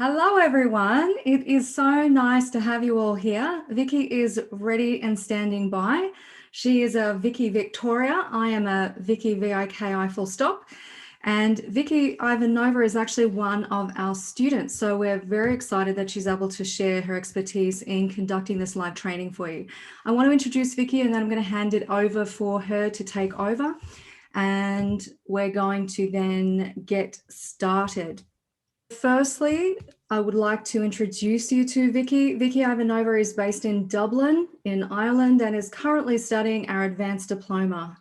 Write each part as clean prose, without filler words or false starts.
Hello, everyone. It is so nice to have you all here. Vicky is ready and standing by. She is a Vicky Victoria. I am a Vicky VIKI full stop. And Vicky Ivanova is actually one of our students. So we're very excited that she's able to share her expertise in conducting this live training for you. I want to introduce Vicky and then I'm going to hand it over for her to take over. And we're going to then get started. Firstly, I would like to introduce you to Vicky. Vicky Ivanova is based in Dublin in Ireland and is currently studying our advanced diploma.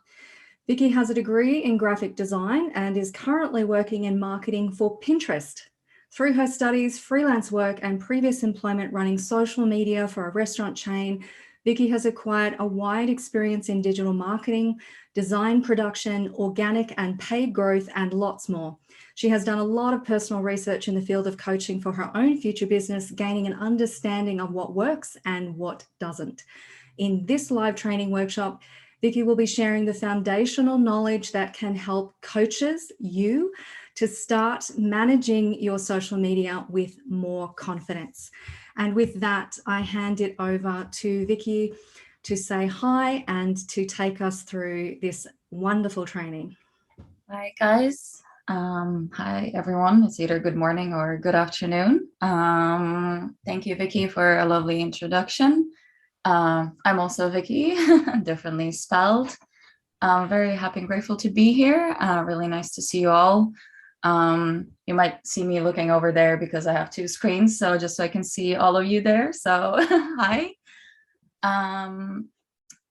Vicky has a degree in graphic design and is currently working in marketing for Pinterest. Through her studies, freelance work and previous employment running social media for a restaurant chain, Vicky has acquired a wide experience in digital marketing, design production, organic and paid growth, and lots more. She has done a lot of personal research in the field of coaching for her own future business, gaining an understanding of what works and what doesn't. In this live training workshop, Vicky will be sharing the foundational knowledge that can help coaches, you, to start managing your social media with more confidence. And with that, I hand it over to Vicky to say hi and to take us through this wonderful training. Hi, guys. Hi, everyone. It's either good morning or good afternoon. Thank you, Vicky, for a lovely introduction. I'm also Vicky, differently spelled. I'm very happy and grateful to be here. Really nice to see you all. You might see me looking over there because I have two screens, so just so I can see all of you there. So hi.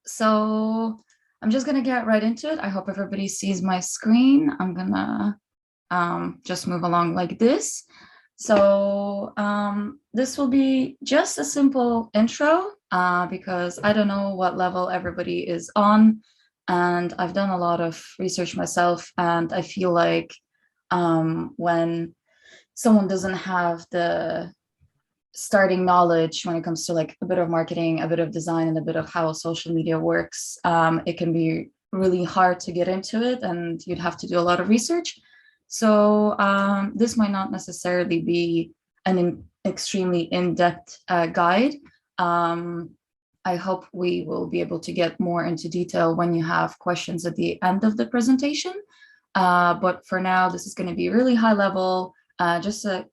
So I'm just gonna get right into it. I hope everybody sees my screen. I'm gonna just move along like this. So this will be just a simple intro because I don't know what level everybody is on, and I've done a lot of research myself, and I feel like when someone doesn't have the starting knowledge when it comes to like a bit of marketing, a bit of design, and a bit of how social media works, it can be really hard to get into it, and you'd have to do a lot of research. So this might not necessarily be an extremely in-depth guide. I hope we will be able to get more into detail when you have questions at the end of the presentation. But for now, this is going to be really high level, just a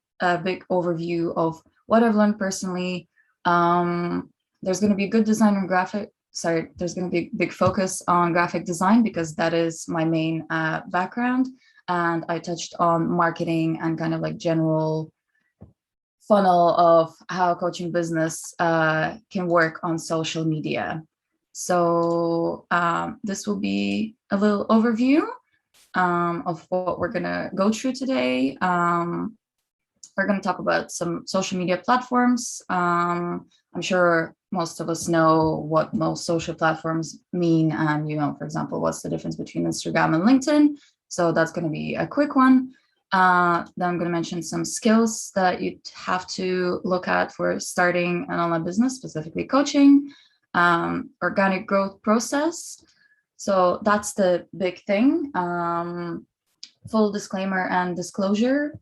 big overview of what I've learned personally. There's going to be good design and there's going to be big focus on graphic design because that is my main background. And I touched on marketing and kind of like general funnel of how coaching business can work on social media. So this will be a little overview of what we're going to go through today. We're going to talk about some social media platforms. I'm sure most of us know what most social platforms mean. And, for example, what's the difference between Instagram and LinkedIn? So that's going to be a quick one. Then I'm going to mention some skills that you'd have to look at for starting an online business, specifically coaching, organic growth process. So that's the big thing. Full disclaimer and disclosure.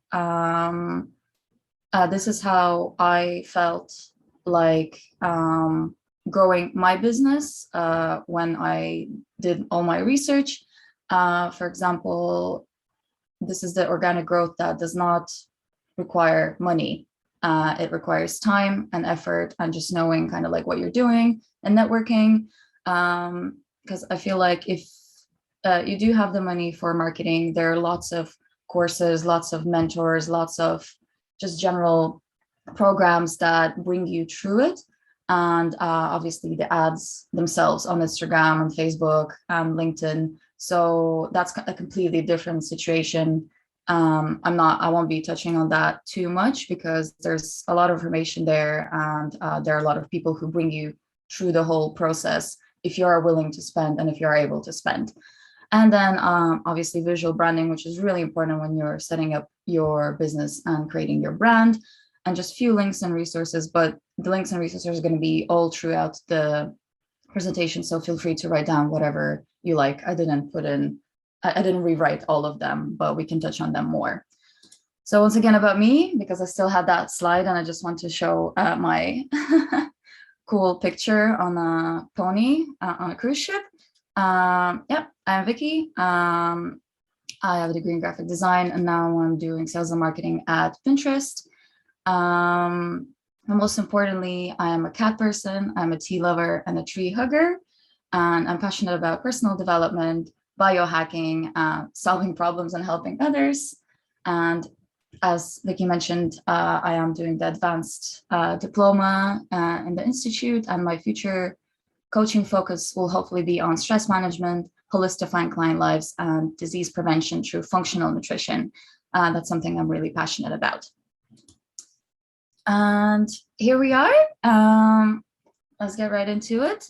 This is how I felt like growing my business when I did all my research. For example, this is the organic growth that does not require money. It requires time and effort and just knowing kind of like what you're doing and networking. Because I feel like if you do have the money for marketing, there are lots of courses, lots of mentors, lots of just general programs that bring you through it. And obviously the ads themselves on Instagram and Facebook and LinkedIn. So that's a completely different situation. I won't be touching on that too much because there's a lot of information there, and there are a lot of people who bring you through the whole process if you are willing to spend and if you're able to spend. And then obviously visual branding, which is really important when you're setting up your business and creating your brand, and just few links and resources. But the links and resources are going to be all throughout the presentation. So feel free to write down whatever you like. I didn't rewrite all of them, but we can touch on them more. So once again about me, because I still had that slide and I just want to show my cool picture on a pony on a cruise ship. Yep, I'm Vicky. I have a degree in graphic design, and now I'm doing sales and marketing at Pinterest. And most importantly, I am a cat person, I'm a tea lover and a tree hugger, and I'm passionate about personal development, biohacking, solving problems and helping others. And as Vicky mentioned, I am doing the advanced diploma in the Institute, and my future coaching focus will hopefully be on stress management, holistifying client lives, and disease prevention through functional nutrition. That's something I'm really passionate about. And here we are. Let's get right into it.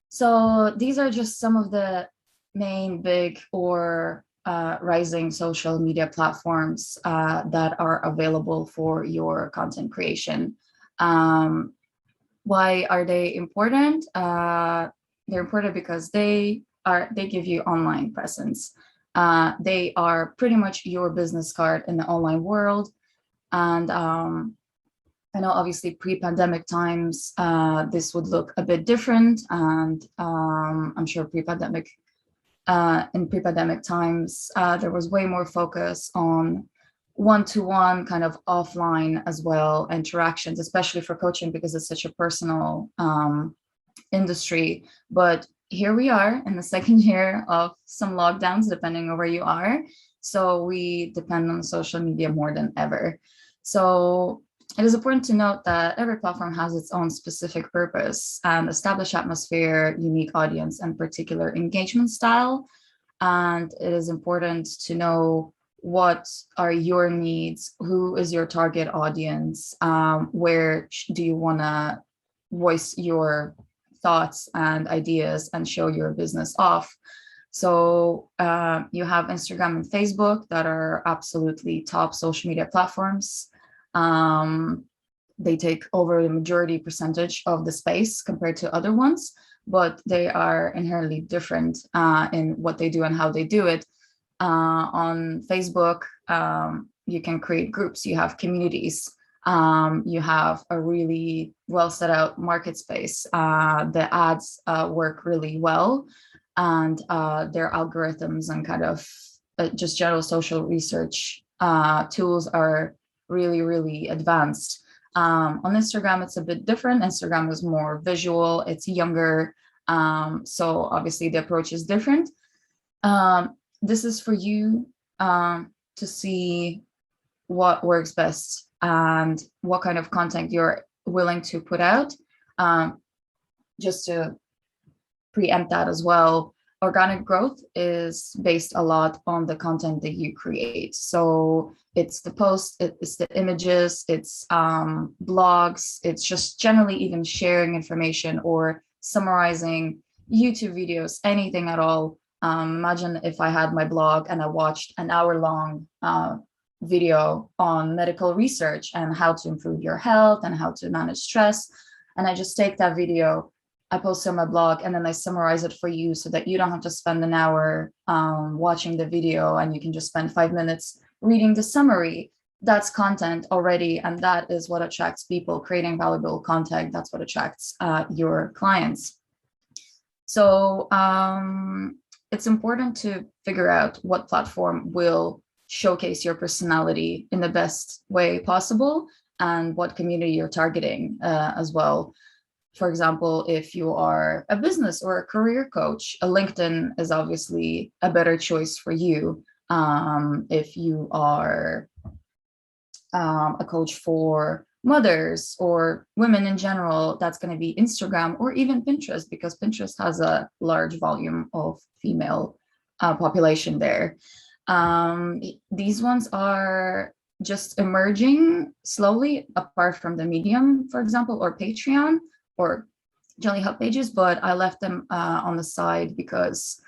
So these are just some of the main big or rising social media platforms that are available for your content creation. Why are they important? They're important because they give you online presence. They are pretty much your business card in the online world. And I know obviously pre-pandemic times, this would look a bit different. And I'm sure in pre-pandemic times, there was way more focus on one-to-one kind of offline as well interactions, especially for coaching because it's such a personal industry. But here we are in the second year of some lockdowns, depending on where you are. So we depend on social media more than ever. So it is important to note that every platform has its own specific purpose and established atmosphere, unique audience, and particular engagement style. And it is important to know what are your needs, who is your target audience, where do you want to voice your thoughts and ideas and show your business off. So you have Instagram and Facebook that are absolutely top social media platforms. They take over the majority percentage of the space compared to other ones, but they are inherently different in what they do and how they do it. On Facebook, you can create groups, you have communities, you have a really well set out market space. The ads work really well, and their algorithms and kind of just general social research tools are really, really advanced. On Instagram, it's a bit different. Instagram is more visual, it's younger. So obviously the approach is different. This is for you to see what works best and what kind of content you're willing to put out. Just to preempt that as well, organic growth is based a lot on the content that you create. So it's the posts, it's the images, it's blogs, it's just generally even sharing information or summarizing YouTube videos, anything at all. Imagine if I had my blog and I watched an hour-long video on medical research and how to improve your health and how to manage stress. And I just take that video, I post it on my blog, and then I summarize it for you so that you don't have to spend an hour watching the video and you can just spend 5 minutes reading the summary. That's content already, and that is what attracts people. Creating valuable content, that's what attracts your clients. So it's important to figure out what platform will showcase your personality in the best way possible and what community you're targeting as well. For example, if you are a business or a career coach, a LinkedIn is obviously a better choice for you. If you are a coach for mothers or women in general, that's going to be Instagram or even Pinterest, because Pinterest has a large volume of female population there. These ones are just emerging slowly, apart from the Medium, for example, or Patreon, or generally help pages, but I left them on the side because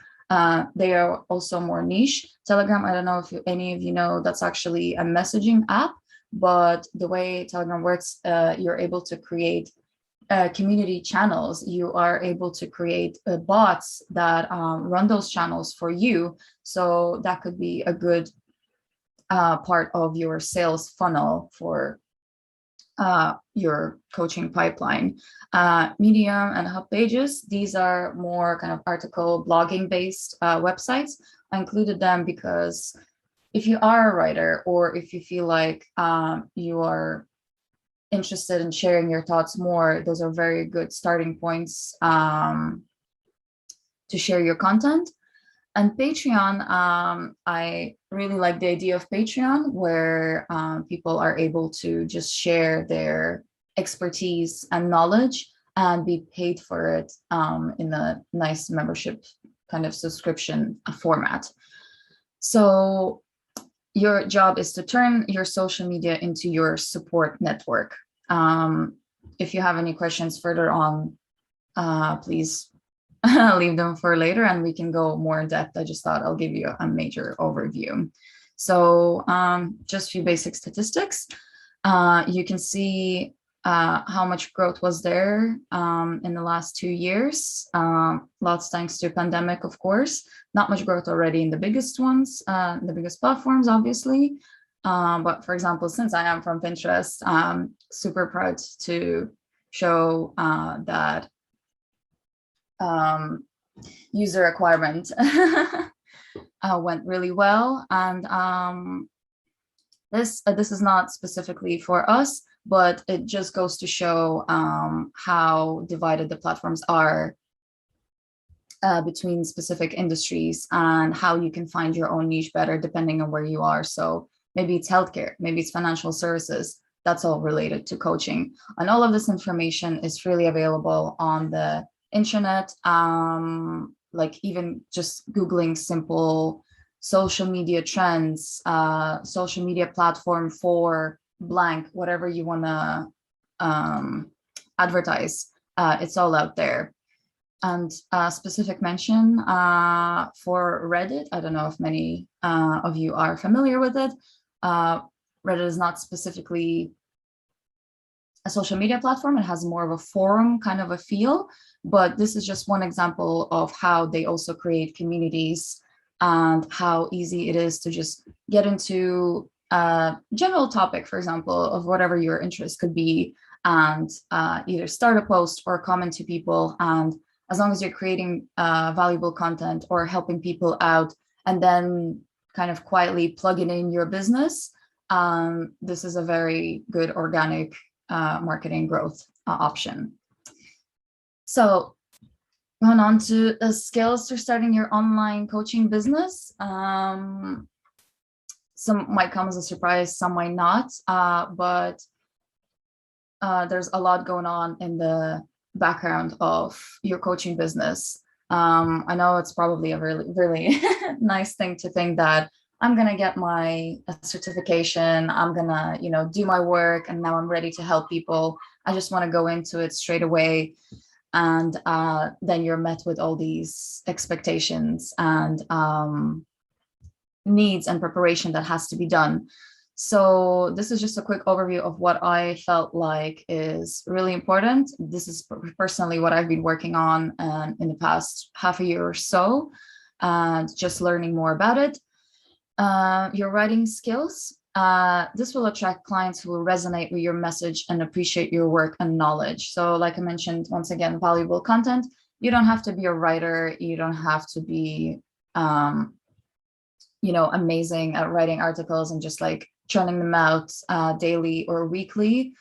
they are also more niche. Telegram, I don't know if any of you know, that's actually a messaging app, but the way Telegram works, you're able to create community channels. You are able to create bots that run those channels for you. So that could be a good part of your sales funnel for your coaching pipeline. Medium and Hub Pages, these are more kind of article blogging based websites. I included them because if you are a writer, or if you feel like you are interested in sharing your thoughts more, those are very good starting points to share your content. And Patreon, I really like the idea of Patreon, where people are able to just share their expertise and knowledge and be paid for it in a nice membership kind of subscription format. So your job is to turn your social media into your support network. If you have any questions further on, please leave them for later and we can go more in depth. I just thought I'll give you a major overview. So just a few basic statistics. You can see how much growth was there in the last 2 years. Lots thanks to pandemic, of course. Not much growth already in the biggest ones, the biggest platforms, obviously. But for example, since I am from Pinterest, I'm super proud to show that user acquirement went really well. And this is not specifically for us, but it just goes to show how divided the platforms are between specific industries and how you can find your own niche better depending on where you are. So maybe it's healthcare, maybe it's financial services. That's all related to coaching. And all of this information is freely available on the internet. Like even just Googling simple social media trends, social media platform for blank, whatever you want to advertise, it's all out there. And specific mention for Reddit. I don't know if many of you are familiar with it. Reddit is not specifically a social media platform. It has more of a forum kind of a feel, but this is just one example of how they also create communities and how easy it is to just get into a general topic, for example, of whatever your interest could be, and either start a post or comment to people. And as long as you're creating valuable content or helping people out and then kind of quietly plugging in your business, this is a very good organic marketing growth option. So going on to the skills for starting your online coaching business. Some might come as a surprise, some might not, but there's a lot going on in the background of your coaching business. I know it's probably a really, really nice thing to think that I'm going to get my certification, I'm going to, do my work, and now I'm ready to help people. I just want to go into it straight away. And then you're met with all these expectations and needs and preparation that has to be done. So this is just a quick overview of what I felt like is really important. This is personally what I've been working on in the past half a year or so, and just learning more about it. Your writing skills. This will attract clients who will resonate with your message and appreciate your work and knowledge. So like I mentioned, once again, valuable content. You don't have to be a writer. You don't have to be, amazing at writing articles and just like churning them out daily or weekly.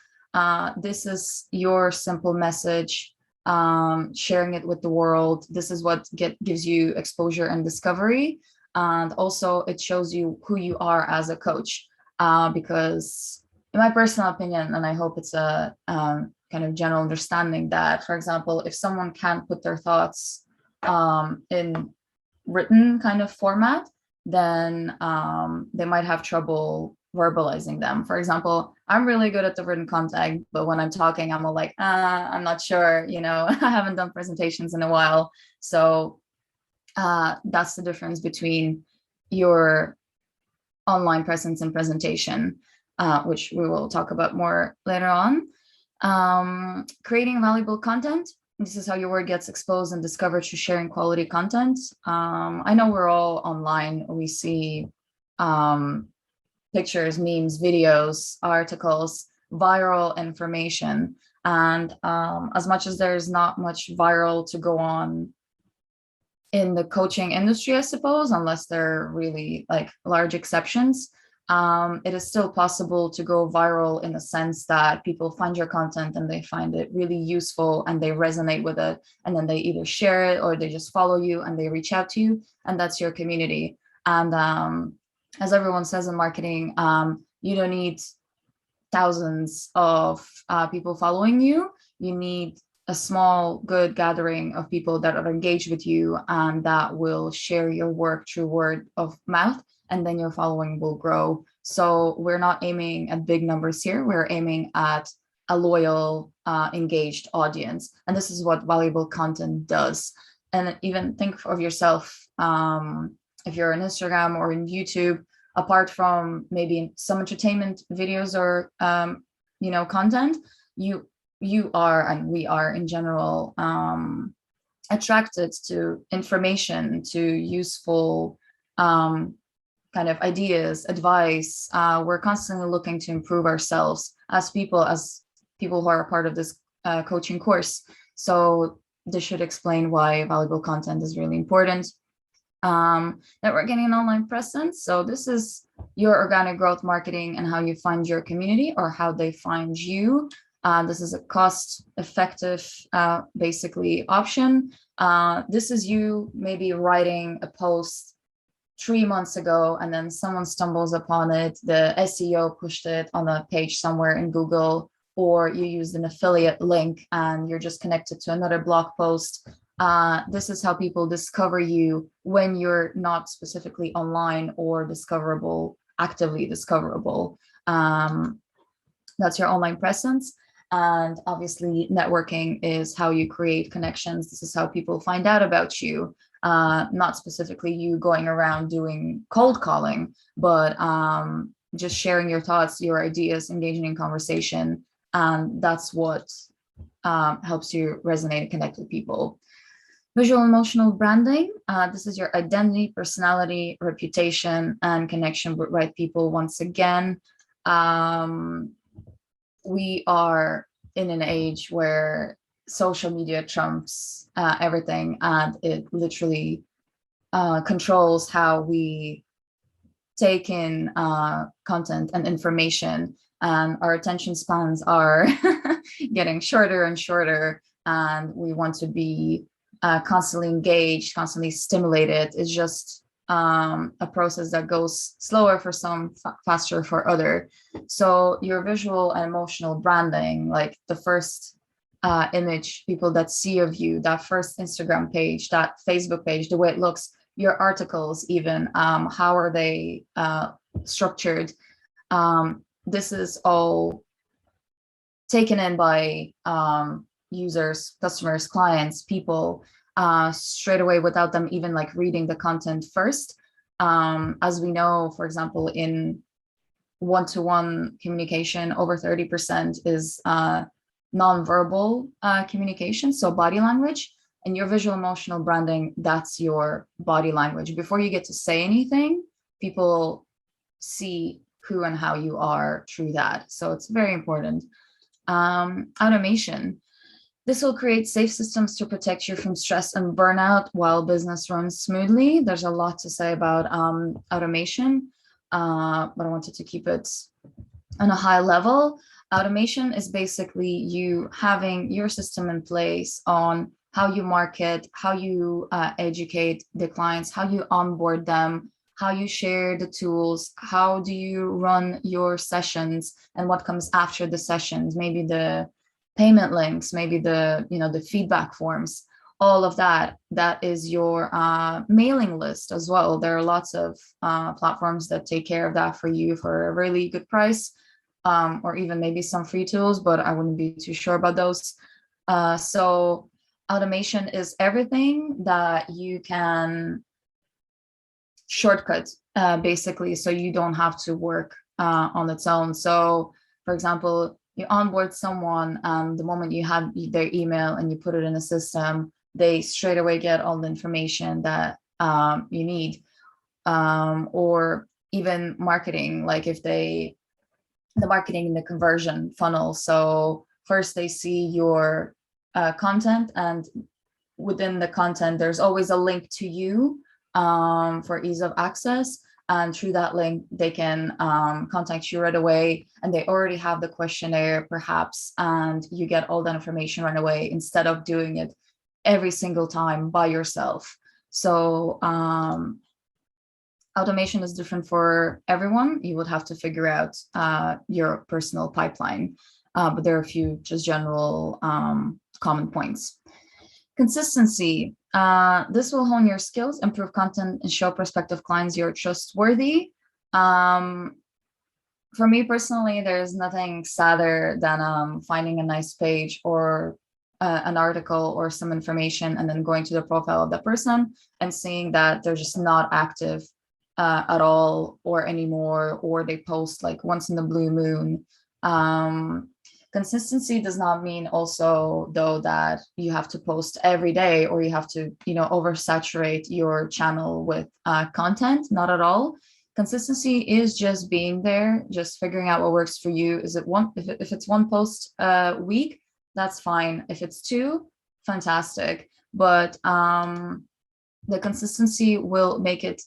This is your simple message, sharing it with the world. This is what gives you exposure and discovery. And also it shows you who you are as a coach. Because in my personal opinion, and I hope it's a kind of general understanding that, for example, if someone can't put their thoughts in written kind of format, then they might have trouble verbalizing them. For example, I'm really good at the written content, but when I'm talking, I'm all like, I'm not sure, I haven't done presentations in a while. So that's the difference between your online presence and presentation, which we will talk about more later on. Creating valuable content. This is how your work gets exposed and discovered through sharing quality content. I know we're all online. We see pictures, memes, videos, articles, viral information. And as much as there's not much viral to go on in the coaching industry, I suppose, unless they're really like large exceptions, it is still possible to go viral in the sense that people find your content and they find it really useful and they resonate with it. And then they either share it or they just follow you and they reach out to you. And that's your community. And as everyone says in marketing, you don't need thousands of people following you. You need a small, good gathering of people that are engaged with you and that will share your work through word of mouth, and then your following will grow. So we're not aiming at big numbers here. We're aiming at a loyal, engaged audience. And this is what valuable content does. And even think of yourself, if you're on Instagram or in YouTube, apart from maybe some entertainment videos or content, you are, and we are in general, attracted to information, to useful kind of ideas, advice. We're constantly looking to improve ourselves as people who are a part of this coaching course. So this should explain why valuable content is really important. Networking and online presence. So this is your organic growth marketing and how you find your community or how they find you. This is a cost-effective, basically, option. This is you maybe writing a post 3 months ago, and then someone stumbles upon it. The SEO pushed it on a page somewhere in Google, or you used an affiliate link and you're just connected to another blog post. This is how people discover you when you're not specifically online or discoverable, actively discoverable. That's your online presence. And obviously, networking is how you create connections. This is how people find out about you, not specifically you going around doing cold calling, but just sharing your thoughts, your ideas, engaging in conversation. And that's what helps you resonate and connect with people. Visual emotional branding. This is your identity, personality, reputation, and connection with right people. Once again, we are in an age where social media trumps everything, and it literally controls how we take in content and information. And our attention spans are getting shorter and shorter, and we want to be constantly engaged, constantly stimulated. It's just a process that goes slower for some, faster for other. So your visual and emotional branding, like the first image people that see of you, that first Instagram page, that Facebook page, the way it looks, your articles even, how are they structured? This is all taken in by users, customers, clients, people, straight away without them even like reading the content first. As we know, for example, in one-to-one communication, over 30% is nonverbal communication, so body language. And your visual emotional branding, that's your body language. Before you get to say anything, people see who and how you are through that. So it's very important. Automation. This will create safe systems to protect you from stress and burnout while business runs smoothly. There's a lot to say about automation, but I wanted to keep it on a high level. Automation is basically you having your system in place on how you market, how you educate the clients, how you onboard them, how you share the tools, how do you run your sessions, and what comes after the sessions, maybe the payment links, maybe the feedback forms, all of that. That is your mailing list as well. There are lots of platforms that take care of that for you for a really good price, or even maybe some free tools, but I wouldn't be too sure about those. So automation is everything that you can shortcut, basically, so you don't have to work on its own. So for example, you onboard someone, the moment you have their email and you put it in a system, they straight away get all the information that you need. Or even marketing, like if the marketing and the conversion funnel. So first they see your content, and within the content, there's always a link to you for ease of access. And through that link, they can contact you right away, and they already have the questionnaire perhaps, and you get all that information right away instead of doing it every single time by yourself. So automation is different for everyone. You would have to figure out your personal pipeline, but there are a few just general common points. Consistency. This will hone your skills, improve content, and show prospective clients you're trustworthy. For me personally, there's nothing sadder than finding a nice page or an article or some information, and then going to the profile of the person and seeing that they're just not active at all or anymore, or they post like once in the blue moon. Consistency does not mean also, though, that you have to post every day or you have to, oversaturate your channel with content. Not at all. Consistency is just being there, just figuring out what works for you. Is it one? If it's one post a week, that's fine. If it's two, fantastic. But the consistency will make it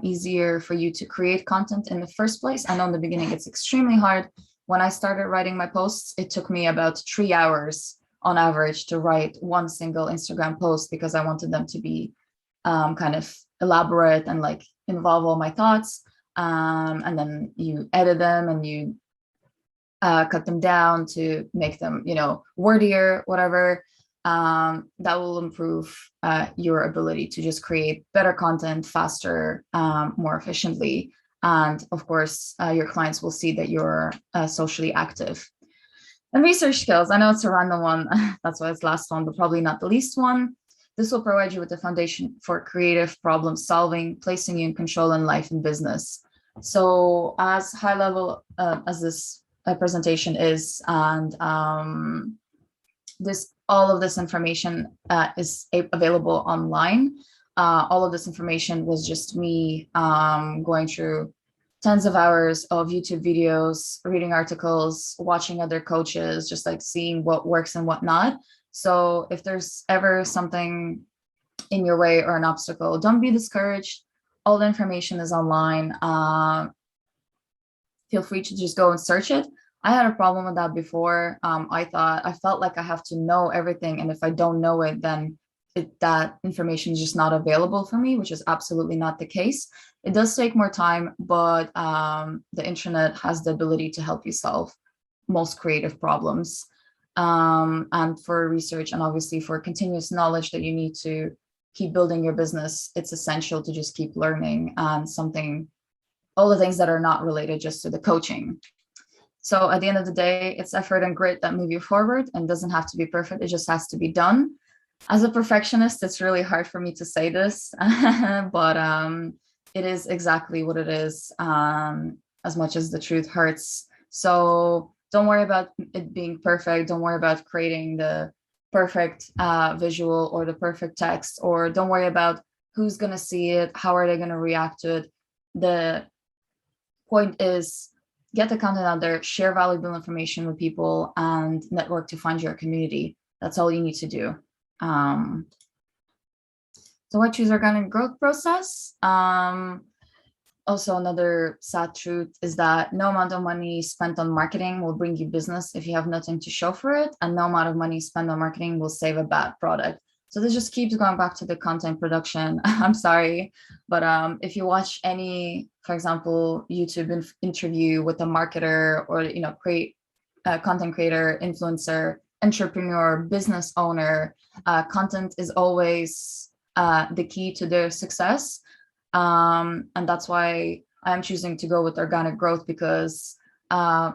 easier for you to create content in the first place. I know in the beginning it's extremely hard. When I started writing my posts, it took me about 3 hours on average to write one single Instagram post, because I wanted them to be kind of elaborate and like involve all my thoughts. And then you edit them and you cut them down to make them, wordier, whatever. That will improve your ability to just create better content faster, more efficiently. And of course, your clients will see that you're socially active. And research skills. I know it's a random one. That's why it's last one, but probably not the least one. This will provide you with the foundation for creative problem solving, placing you in control in life and business. So as high level as this presentation is, and all of this information is available online. All of this information was just me going through tons of hours of YouTube videos, reading articles, watching other coaches, just like seeing what works and what not. So if there's ever something in your way or an obstacle, don't be discouraged. All the information is online. Feel free to just go and search it. I had a problem with that before. I felt like I have to know everything, and if I don't know it, then that information is just not available for me, which is absolutely not the case. It does take more time, but the internet has the ability to help you solve most creative problems. And for research, and obviously for continuous knowledge that you need to keep building your business, it's essential to just keep learning and all the things that are not related just to the coaching. So at the end of the day, it's effort and grit that move you forward, and doesn't have to be perfect. It just has to be done. As a perfectionist, it's really hard for me to say this, but it is exactly what it is, as much as the truth hurts. So don't worry about it being perfect. Don't worry about creating the perfect visual or the perfect text, or don't worry about who's going to see it, how are they going to react to it. The point is, get the content out there, share valuable information with people, and network to find your community. That's all you need to do. So why choose organic growth process? Also, another sad truth is that no amount of money spent on marketing will bring you business if you have nothing to show for it, and no amount of money spent on marketing will save a bad product. So this just keeps going back to the content production. I'm sorry, but if you watch any, for example, YouTube interview with a marketer, or content creator, influencer, entrepreneur, business owner, content is always the key to their success. And that's why I'm choosing to go with organic growth, because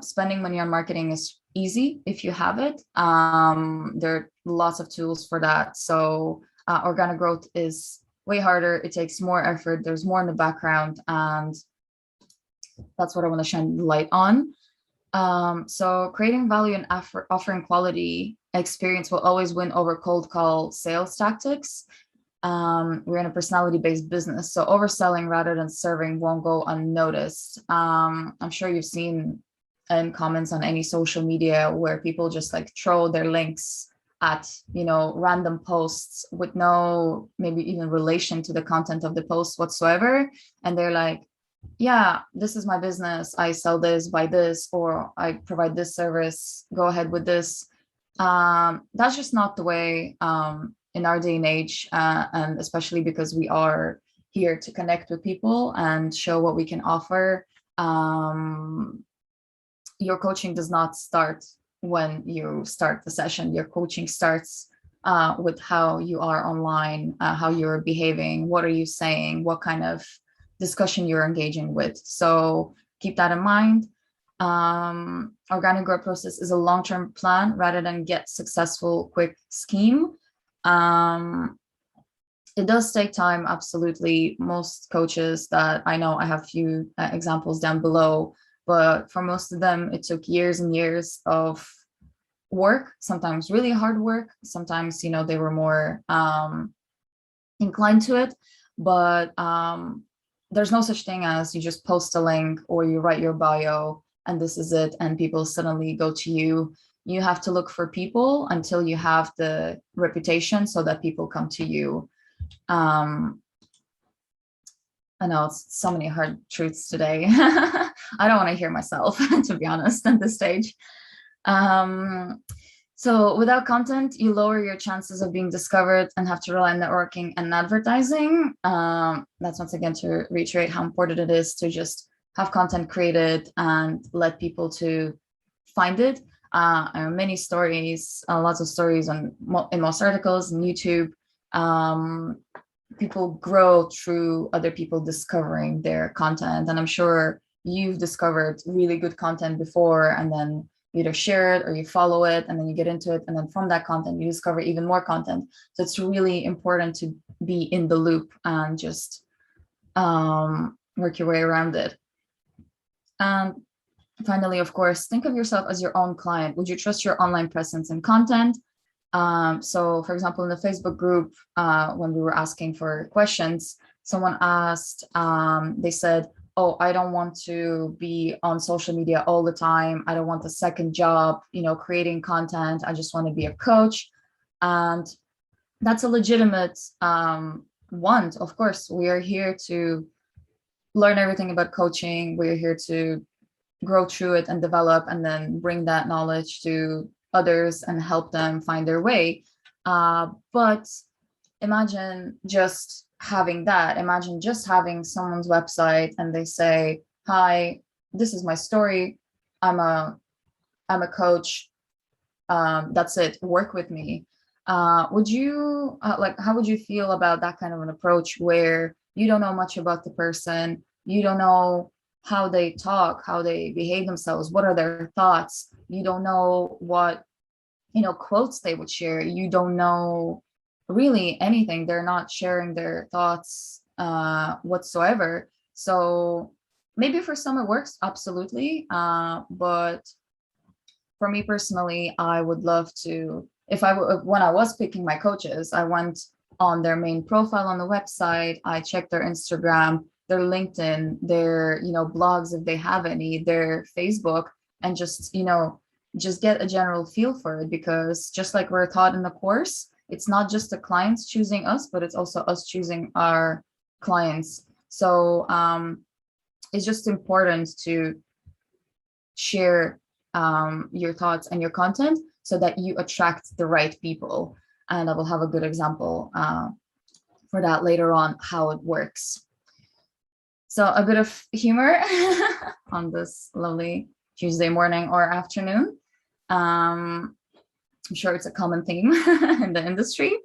spending money on marketing is easy if you have it. There are lots of tools for that. So organic growth is way harder. It takes more effort. There's more in the background, and that's what I want to shine the light on. So creating value and offering quality experience will always win over cold call sales tactics. We're in a personality-based business, so overselling rather than serving won't go unnoticed. I'm sure you've seen in comments on any social media where people just like throw their links at, you know, random posts with no maybe even relation to the content of the post whatsoever, and they're like, yeah, this is my business, I sell this, buy this, or I provide this service, go ahead with this. That's just not the way in our day and age, and especially because we are here to connect with people and show what we can offer. Your coaching does not start when you start the session. Your coaching starts with how you are online, how you're behaving, what are you saying, what kind of discussion you're engaging with. So keep that in mind. Organic growth process is a long-term plan rather than get successful quick scheme. It does take time, absolutely. Most coaches that I know, I have a few examples down below, but for most of them, it took years and years of work, sometimes really hard work. Sometimes, you know, they were more inclined to it, but there's no such thing as you just post a link or you write your bio and this is it, and people suddenly go to you. You have to look for people until you have the reputation so that people come to you. I know it's so many hard truths today. I don't want to hear myself, to be honest, at this stage. So without content, you lower your chances of being discovered and have to rely on networking and advertising. That's once again to reiterate how important it is to just have content created and let people to find it. Many stories, lots of stories in most articles on YouTube. People grow through other people discovering their content. And I'm sure you've discovered really good content before, and then you either share it or you follow it, and then you get into it. And then from that content, you discover even more content. So it's really important to be in the loop and just work your way around it. And finally, of course, think of yourself as your own client. Would you trust your online presence and content? So for example, in the Facebook group, when we were asking for questions, someone asked, they said, oh, I don't want to be on social media all the time. I don't want a second job, you know, creating content. I just want to be a coach. And that's a legitimate want. Of course, we are here to learn everything about coaching. We're here to grow through it and develop, and then bring that knowledge to others and help them find their way. But imagine just having that. Imagine just having someone's website and they say, hi, this is my story. I'm a coach. That's it. Work with me. Would you how would you feel about that kind of an approach where you don't know much about the person, you don't know how they talk, how they behave themselves, what are their thoughts, you don't know what, you know, quotes they would share, you don't know really anything, they're not sharing their thoughts whatsoever. So maybe for some it works, absolutely, but for me personally, I would love to, when I was picking my coaches, I went on their main profile on the website, I checked their Instagram, their LinkedIn, their, you know, blogs, if they have any, their Facebook, and just, you know, just get a general feel for it. Because just like we're taught in the course, it's not just the clients choosing us, but it's also us choosing our clients. So it's just important to share your thoughts and your content so that you attract the right people. And I will have a good example for that later on, how it works. So a bit of humor on this lovely Tuesday morning or afternoon. I'm sure it's a common theme in the industry.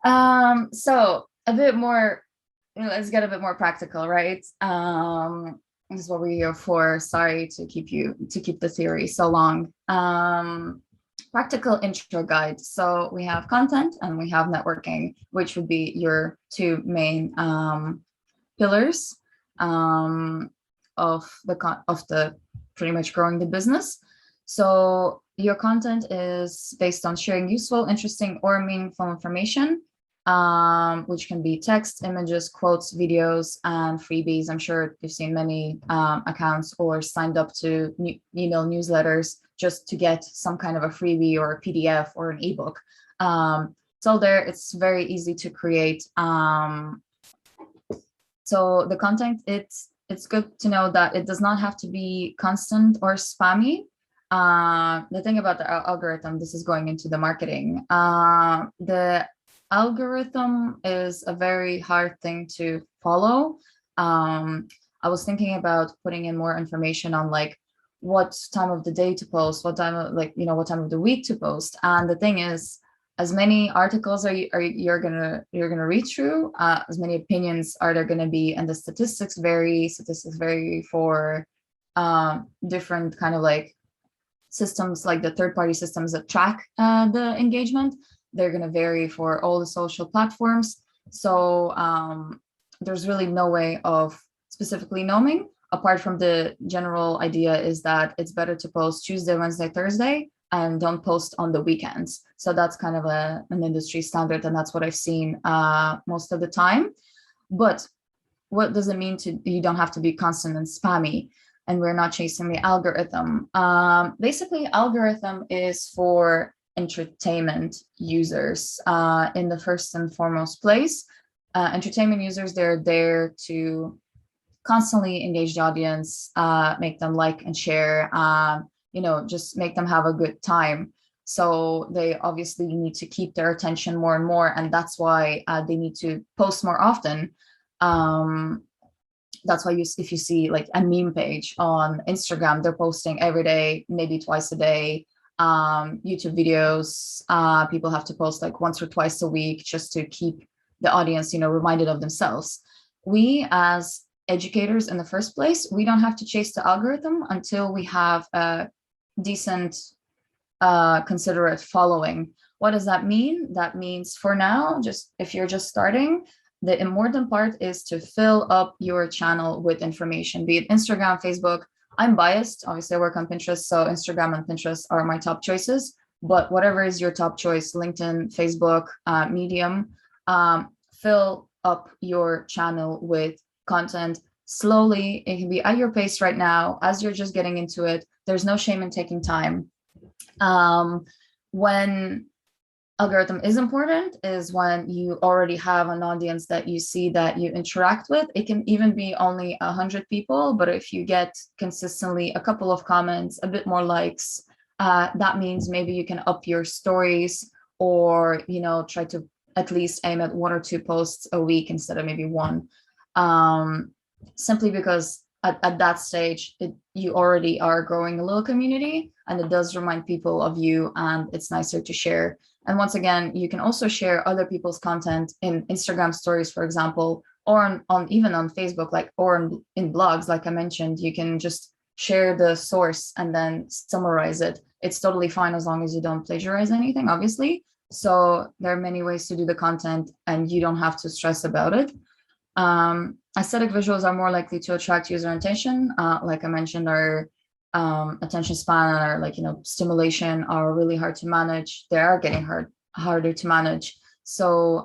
So a bit more, let's get a bit more practical, right? This is what we're here for. Sorry to keep the theory so long. Practical intro guide. So we have content and we have networking, which would be your two main pillars of the pretty much growing the business. So your content is based on sharing useful, interesting, or meaningful information. which can be text, images, quotes, videos, and freebies. I'm sure you've seen many accounts or signed up to email newsletters just to get some kind of a freebie or a PDF or an ebook. So there, it's very easy to create. So the content, it's good to know that it does not have to be constant or spammy. The thing about the algorithm, this is going into the marketing. The algorithm is a very hard thing to follow. I was thinking about putting in more information on like what time of the day to post, what time of what time of the week to post. And the thing is, as many articles you're gonna read through, as many opinions are there gonna be, and the statistics vary. Statistics vary for different kind of like systems, like the third-party systems that track the engagement. They're gonna vary for all the social platforms. So there's really no way of specifically knowing, apart from the general idea is that it's better to post Tuesday, Wednesday, Thursday, and don't post on the weekends. So that's kind of an industry standard, and that's what I've seen most of the time. But what does it mean you don't have to be constant and spammy, and we're not chasing the algorithm? Basically, algorithm is for entertainment users in the first and foremost place. Entertainment users, they're there to constantly engage the audience, make them like and share, just make them have a good time. So they obviously need to keep their attention more and more, and that's why they need to post more often. That's why if you see like a meme page on Instagram, they're posting every day, maybe twice a day. YouTube videos, people have to post like once or twice a week just to keep the audience, reminded of themselves. We as educators in the first place, we don't have to chase the algorithm until we have a decent, considerate following. What does that mean? That means for now, just if you're just starting, the important part is to fill up your channel with information, be it Instagram, Facebook. I'm biased. Obviously, I work on Pinterest, so Instagram and Pinterest are my top choices. But whatever is your top choice, LinkedIn, Facebook, Medium, fill up your channel with content slowly. It can be at your pace right now as you're just getting into it. There's no shame in taking time. When algorithm is important is when you already have an audience that you see that you interact with. It can even be only 100 people, but if you get consistently a couple of comments, a bit more likes, that means maybe you can up your stories, or try to at least aim at 1 or 2 posts a week instead of maybe 1, simply because at that stage you already are growing a little community, and it does remind people of you, and it's nicer to share. And once again, you can also share other people's content in Instagram stories, for example, or even on Facebook, or in blogs, like I mentioned. You can just share the source and then summarize it. It's totally fine as long as you don't plagiarize anything, obviously. So there are many ways to do the content, and you don't have to stress about it. Aesthetic visuals are more likely to attract user attention. Like I mentioned, our attention span or stimulation are really hard to manage. They are getting harder to manage. So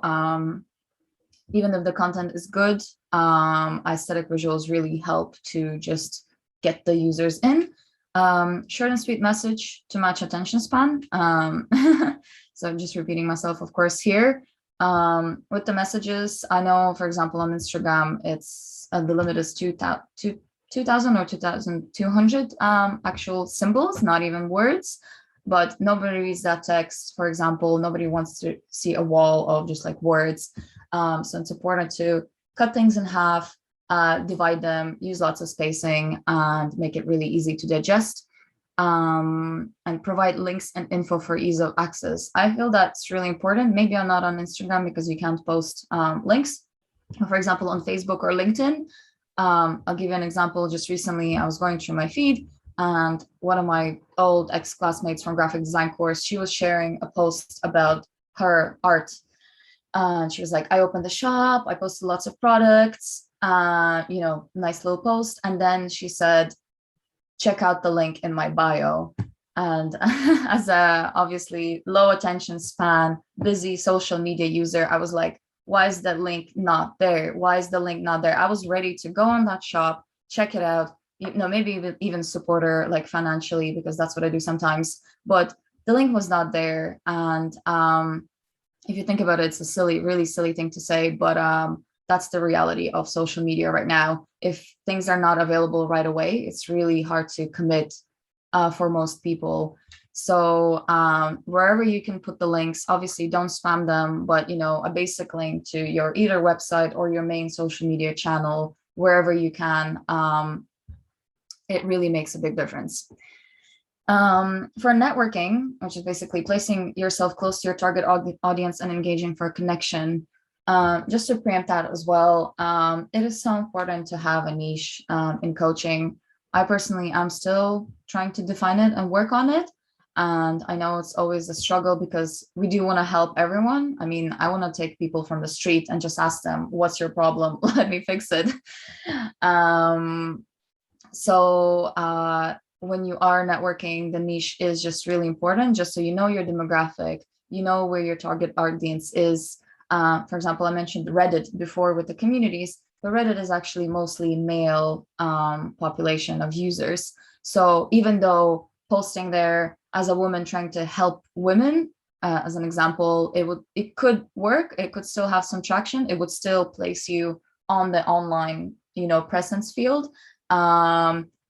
even if the content is good, aesthetic visuals really help to just get the users in. Short and sweet message to match attention span. So I'm just repeating myself, of course, here. With the messages, I know, for example, on Instagram, it's the limit is 2,000 or 2,200 actual symbols, not even words. But nobody reads that text. For example, nobody wants to see a wall of just like words. So it's important to cut things in half, divide them, use lots of spacing, and make it really easy to digest. And provide links and info for ease of access. I feel that's really important. Maybe I'm not on Instagram because you can't post links. For example, on Facebook or LinkedIn, I'll give you an example. Just recently, I was going through my feed, and one of my old ex-classmates from graphic design course, she was sharing a post about her art. And she was like, I opened the shop, I posted lots of products, nice little post. And then she said, check out the link in my bio. And as a obviously low attention span, busy social media user, I was like, why is the link not there? Why is the link not there? I was ready to go on that shop, check it out, maybe even support her like financially, because that's what I do sometimes. But the link was not there. And if you think about it, it's a silly, really silly thing to say, but that's the reality of social media right now. If things are not available right away, it's really hard to commit for most people. So wherever you can put the links, obviously don't spam them, but a basic link to your either website or your main social media channel, wherever you can, it really makes a big difference. For networking, which is basically placing yourself close to your target audience and engaging for a connection, just to preempt that as well, it is so important to have a niche in coaching. I personally am still trying to define it and work on it. And I know it's always a struggle because we do want to help everyone. I mean, I want to take people from the street and just ask them, what's your problem? Let me fix it. So when you are networking, the niche is just really important, just so you know your demographic, you know where your target audience is. For example, I mentioned Reddit before with the communities, but Reddit is actually mostly male population of users. So even though posting there as a woman trying to help women, as an example, it could work, it could still have some traction, it would still place you on the online, presence field.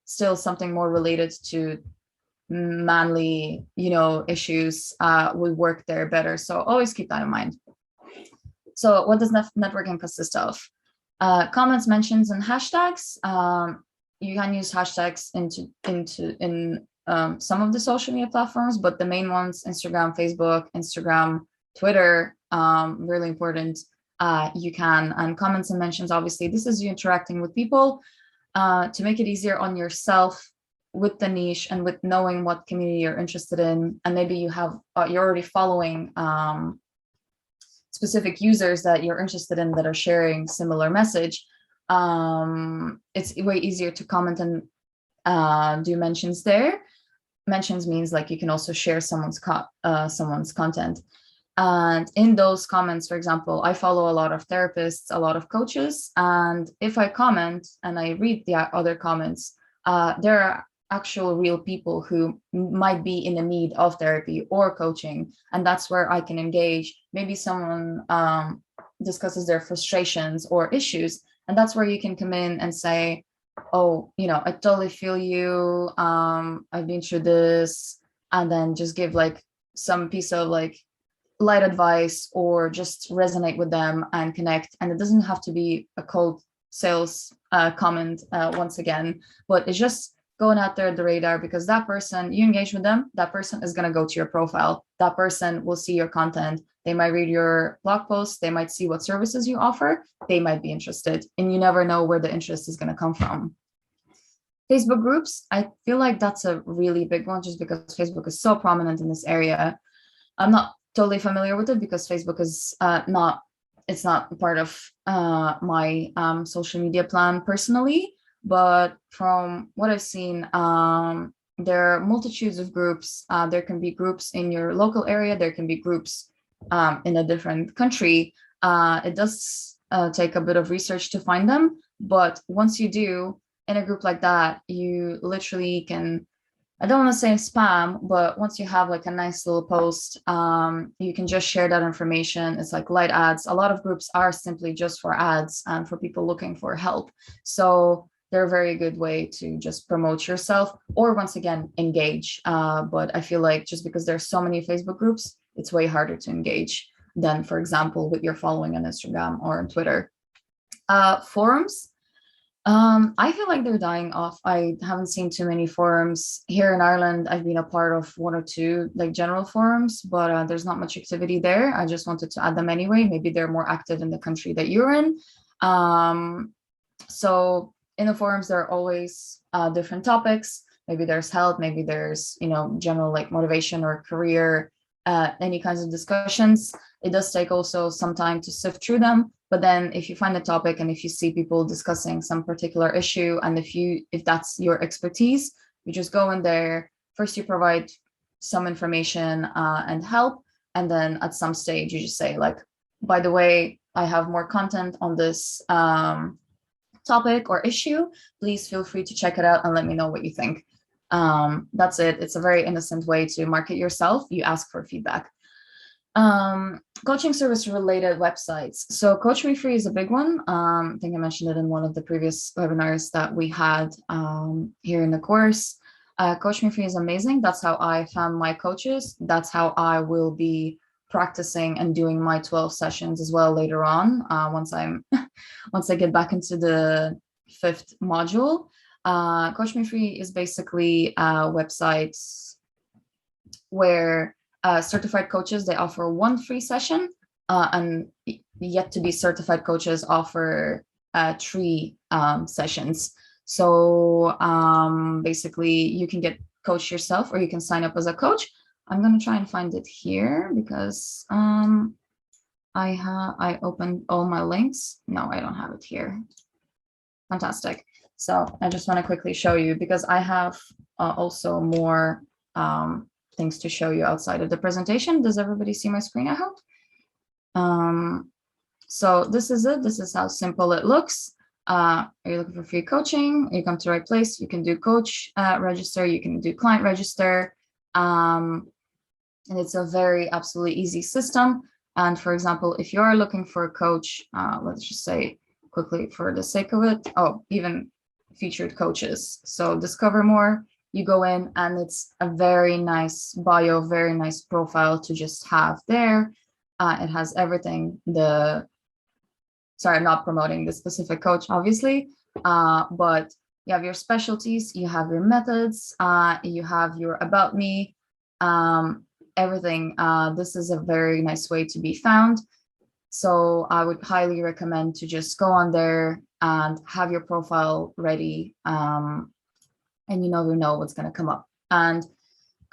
Still something more related to manly, issues would work there better. So always keep that in mind. So what does networking consist of? Comments, mentions, and hashtags. You can use hashtags in some of the social media platforms, but the main ones, Instagram, Facebook, Twitter, really important. You can, and comments and mentions, obviously, this is you interacting with people to make it easier on yourself with the niche and with knowing what community you're interested in. And maybe you're already following specific users that you're interested in that are sharing similar message. It's way easier to comment and do mentions there. Mentions means like you can also share someone's content. And in those comments, for example, I follow a lot of therapists, a lot of coaches. And if I comment and I read the other comments, there are actual real people who might be in the need of therapy or coaching. And that's where I can engage. Maybe someone discusses their frustrations or issues. And that's where you can come in and say, oh, I totally feel you. I've been through this. And then just give like some piece of like light advice or just resonate with them and connect. And it doesn't have to be a cold sales comment once again, but it's just going out there at the radar, because that person, you engage with them, that person is going to go to your profile. That person will see your content. They might read your blog posts. They might see what services you offer. They might be interested, and you never know where the interest is going to come from. Facebook groups, I feel like that's a really big one just because Facebook is so prominent in this area. I'm not totally familiar with it because Facebook is not part of my social media plan personally. But from what I've seen, there are multitudes of groups. There can be groups in your local area. There can be groups in a different country. It does take a bit of research to find them. But once you do, in a group like that, you literally can, I don't want to say spam, but once you have like a nice little post, you can just share that information. It's like light ads. A lot of groups are simply just for ads and for people looking for help. So they're a very good way to just promote yourself or once again, engage. But I feel like just because there's so many Facebook groups, it's way harder to engage than, for example, with your following on Instagram or on Twitter. Forums. I feel like they're dying off. I haven't seen too many forums here in Ireland. I've been a part of one or two like general forums, but there's not much activity there. I just wanted to add them anyway. Maybe they're more active in the country that you're in. So in the forums, there are always different topics. Maybe there's health, maybe there's, general like motivation or career, any kinds of discussions. It does take also some time to sift through them. But then if you find a topic and if you see people discussing some particular issue, and if that's your expertise, you just go in there, first you provide some information and help, and then at some stage you just say like, by the way, I have more content on this topic or issue. Please feel free to check it out and let me know what you think. That's it. It's a very innocent way to market yourself. You ask for feedback. Coaching service related websites. So Coachmefree is a big one. I think I mentioned it in one of the previous webinars that we had here in the course. Coachmefree is amazing. That's how I found my coaches. That's how I will be practicing and doing my 12 sessions as well later on, once I get back into the 5th module. Coachmefree is basically websites where certified coaches, they offer 1 free session, and yet to be certified coaches offer 3 sessions. So basically you can get coached yourself, or you can sign up as a coach. I'm going to try and find it here because I opened all my links. No, I don't have it here. Fantastic. So I just want to quickly show you, because I have also more things to show you outside of the presentation. Does everybody see my screen, I hope? So this is it. This is how simple it looks. Are you looking for free coaching? You come to the right place. You can do coach register. You can do client register. And it's a very absolutely easy system. And for example, if you're looking for a coach, let's just say quickly for the sake of it, even featured coaches. So discover more, you go in, and it's a very nice bio, very nice profile to just have there. It has everything. Sorry, I'm not promoting the specific coach, obviously, but you have your specialties, you have your methods, you have your about me, everything. This is a very nice way to be found. So I would highly recommend to just go on there and have your profile ready, and you know what's going to come up. And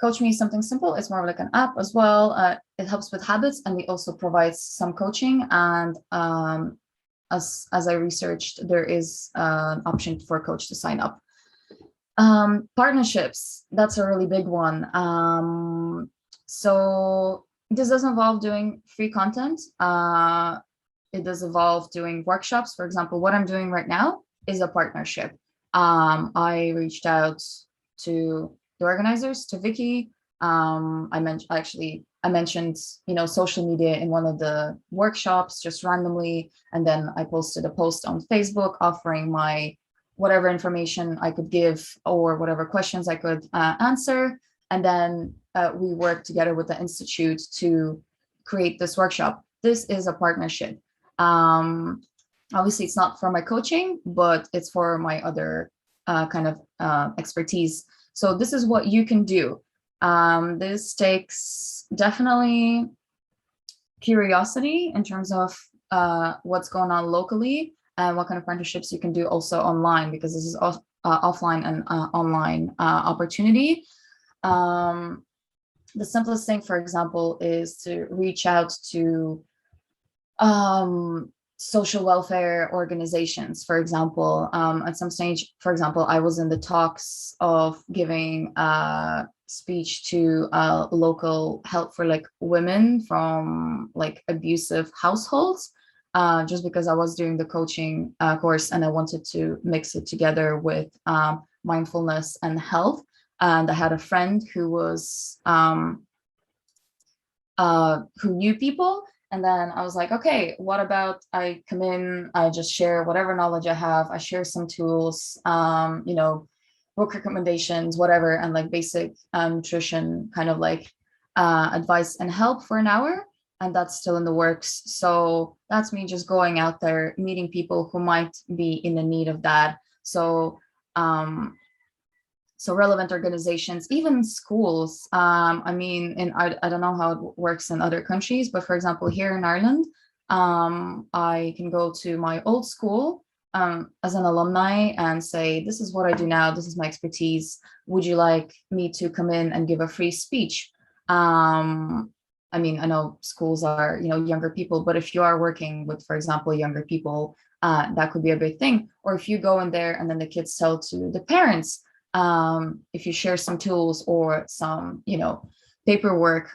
Coach Me is something simple. It's more like an app as well. It helps with habits, and we also provide some coaching. And as I researched, there is an option for a coach to sign up. Partnerships, that's a really big one. So this does involve doing free content. It does involve doing workshops. For example, what I'm doing right now is a partnership. I reached out to the organizers, to Vicky. I mentioned, social media in one of the workshops just randomly. And then I posted a post on Facebook offering my whatever information I could give or whatever questions I could answer. And then we worked together with the Institute to create this workshop. This is a partnership. Obviously, it's not for my coaching, but it's for my other kind of expertise. So this is what you can do. This takes definitely curiosity in terms of what's going on locally and what kind of partnerships you can do also online, because this is offline and online opportunity. The simplest thing, for example, is to reach out to social welfare organizations. For example, at some stage, for example, I was in the talks of giving a speech to local help for like women from like abusive households, just because I was doing the coaching course and I wanted to mix it together with mindfulness and health. And I had a friend who was who knew people. And then I was like, okay, what about I come in, I just share whatever knowledge I have. I share some tools, book recommendations, whatever, and like basic nutrition kind of like advice and help for an hour. And that's still in the works. So that's me just going out there, meeting people who might be in the need of that. So relevant organizations, even schools. I don't know how it works in other countries, but for example, here in Ireland, I can go to my old school as an alumni and say, this is what I do now. This is my expertise. Would you like me to come in and give a free speech? I know schools are, younger people, but if you are working with, for example, younger people, that could be a big thing. Or if you go in there and then the kids tell to the parents, if you share some tools or some, paperwork,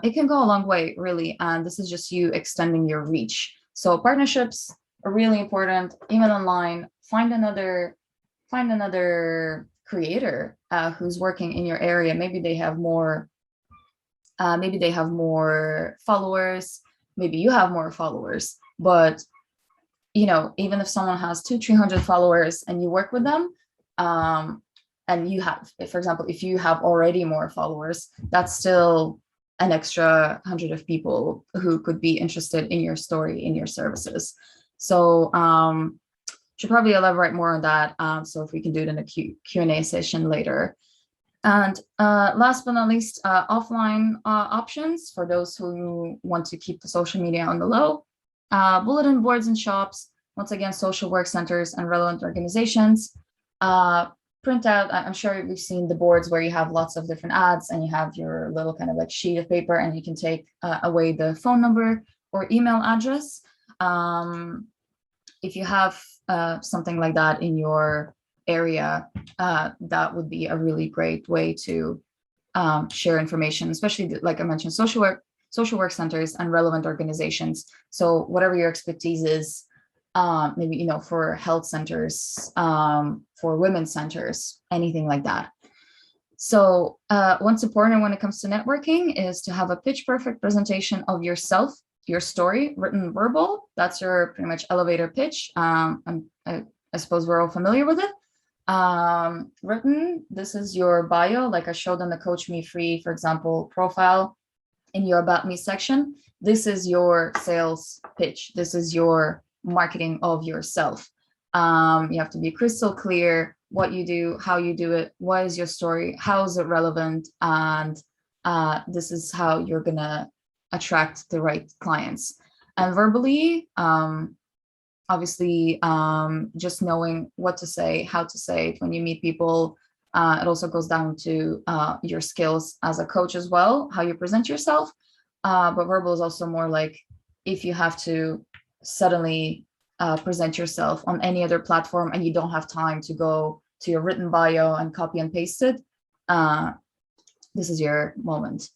it can go a long way, really. And this is just you extending your reach. So partnerships are really important, even online. Find another creator who's working in your area. Maybe they have more followers, maybe you have more followers, but even if someone has 200-300 followers and you work with them, and you have, for example, if you have already more followers, that's still an extra 100 of people who could be interested in your story, in your services. So should probably elaborate more on that. So if we can do it in a Q&A session later. And last but not least, offline options for those who want to keep the social media on the low. Bulletin boards in shops, once again, social work centers and relevant organizations. Print out, I'm sure we've seen the boards where you have lots of different ads and you have your little kind of like sheet of paper and you can take away the phone number or email address. If you have something like that in your area, that would be a really great way to share information, especially like I mentioned, social work centers and relevant organizations. So whatever your expertise is, maybe, for health centers, for women's centers, anything like that. So what's important when it comes to networking is to have a pitch perfect presentation of yourself, your story, written, verbal. That's your pretty much elevator pitch. I suppose we're all familiar with it. Written, this is your bio, like I showed on the Coachmefree, for example, profile. In your About Me section, this is your sales pitch. This is your marketing of yourself. You have to be crystal clear what you do, how you do it, what is your story, how is it relevant, and this is how you're gonna attract the right clients. And verbally, obviously, just knowing what to say, how to say it when you meet people. It also goes down to your skills as a coach as well, how you present yourself. But verbal is also more like if you have to suddenly present yourself on any other platform and you don't have time to go to your written bio and copy and paste it, this is your moment.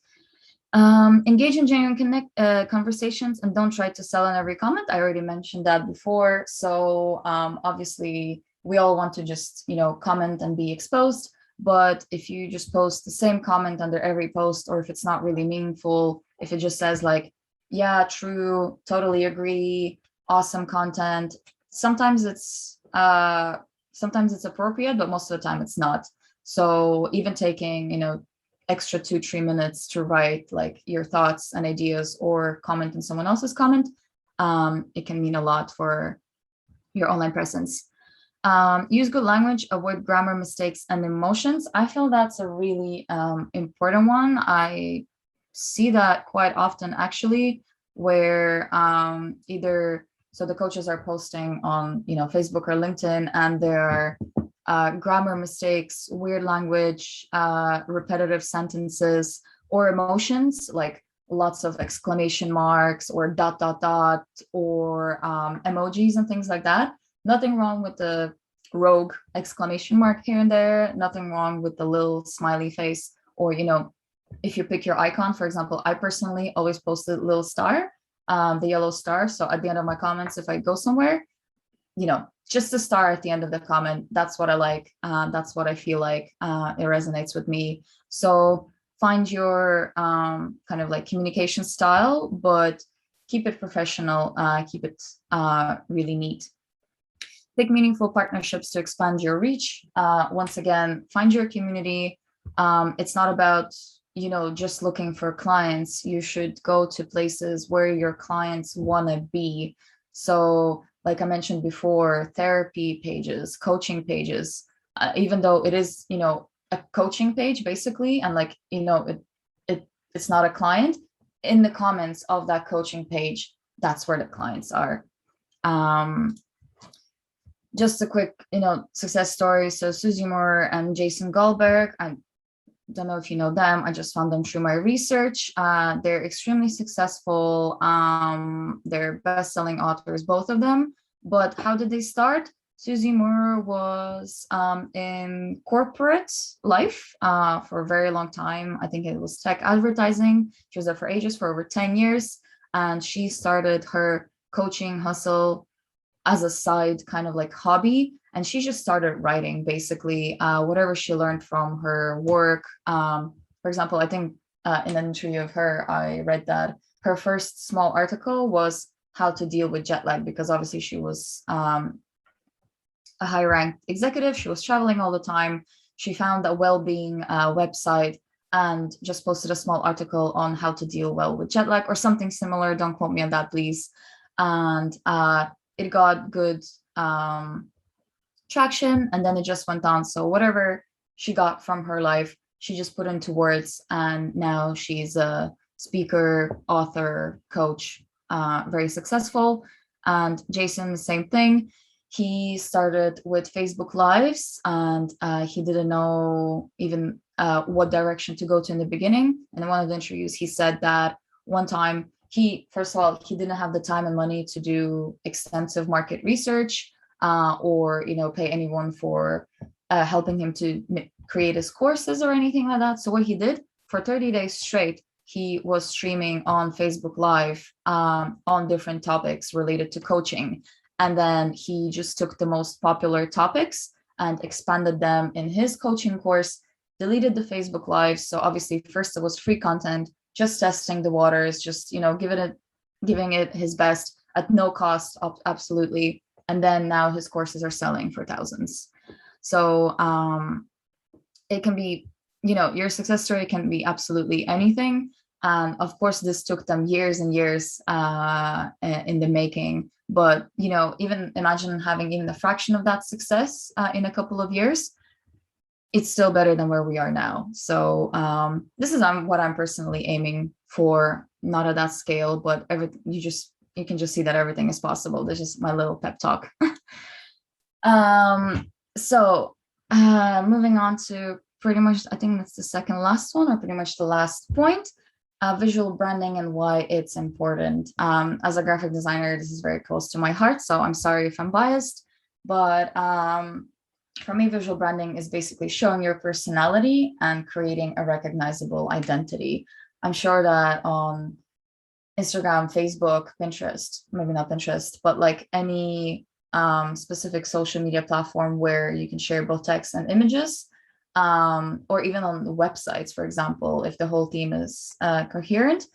Engage in genuine conversations and don't try to sell on every comment. I already mentioned that before. So obviously, we all want to just, comment and be exposed. But if you just post the same comment under every post, or if it's not really meaningful, if it just says like, yeah, true, totally agree, awesome content, sometimes it's appropriate, but most of the time it's not. So even taking, extra 2-3 minutes to write like your thoughts and ideas or comment on someone else's comment, it can mean a lot for your online presence. Use good language, avoid grammar mistakes and emotions. I feel that's a really important one. I see that quite often actually, where either so the coaches are posting on Facebook or LinkedIn, and there are grammar mistakes, weird language, repetitive sentences, or emotions like lots of exclamation marks or ... or emojis and things like that. Nothing wrong with the rogue exclamation mark here and there. Nothing wrong with the little smiley face, or if you pick your icon. For example, I personally always post the little star, the yellow star. So at the end of my comments, if I go somewhere, just a star at the end of the comment. That's what I like. That's what I feel like. It resonates with me. So find your kind of like communication style, but keep it professional. Keep it really neat. Pick meaningful partnerships to expand your reach. Once again, find your community. It's not about just looking for clients. You should go to places where your clients want to be. So like I mentioned before, therapy pages, coaching pages, even though it is, a coaching page basically, and like, it's not a client, in the comments of that coaching page, that's where the clients are. Just a quick, success story. So Susie Moore and Jason Goldberg, I don't know if you know them. I just found them through my research. They're extremely successful. They're best-selling authors, both of them. But how did they start? Susie Moore was in corporate life for a very long time. I think it was tech advertising. She was there for ages, for over 10 years. And she started her coaching hustle as a side kind of like hobby. And she just started writing basically whatever she learned from her work. For example, I think in an interview of her, I read that her first small article was how to deal with jet lag, because obviously she was a high ranked executive. She was traveling all the time. She found a well-being website and just posted a small article on how to deal well with jet lag or something similar. Don't quote me on that, please. And it got good traction, and then it just went on. So whatever she got from her life, she just put into words, and now she's a speaker, author, coach, very successful. And Jason, the same thing. He started with Facebook Lives, and he didn't know even what direction to go to in the beginning. And in one of the interviews, he said that one time first of all, he didn't have the time and money to do extensive market research or pay anyone for helping him to create his courses or anything like that. So what he did for 30 days straight, he was streaming on Facebook Live on different topics related to coaching. And then he just took the most popular topics and expanded them in his coaching course, deleted the Facebook Live. So obviously, first it was free content, just testing the waters, just giving it his best at no cost, absolutely. And then now his courses are selling for thousands. So it can be, your success story can be absolutely anything. And of course, this took them years and years in the making. But, even imagine having even a fraction of that success in a couple of years. It's still better than where we are now. So this is what I'm personally aiming for, not at that scale, but you can just see that everything is possible. This is my little pep talk. So moving on to pretty much, I think that's the second last one, or pretty much the last point. Visual branding and why it's important. As a graphic designer, this is very close to my heart, so I'm sorry if I'm biased, but for me, visual branding is basically showing your personality and creating a recognizable identity. I'm sure that on Instagram, Facebook, Pinterest, maybe not Pinterest, but like any specific social media platform where you can share both text and images, or even on the websites, for example, if the whole theme is coherent,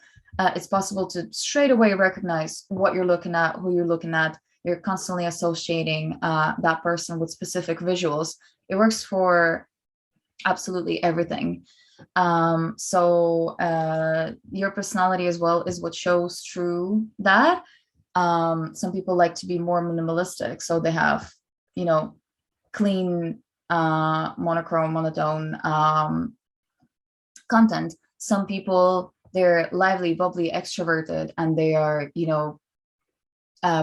it's possible to straight away recognize what you're looking at, who you're looking at. You're constantly associating that person with specific visuals. It works for absolutely everything. So your personality as well is what shows through that. Some people like to be more minimalistic, so they have, clean, monochrome, monotone content. Some people, they're lively, bubbly, extroverted, and they are,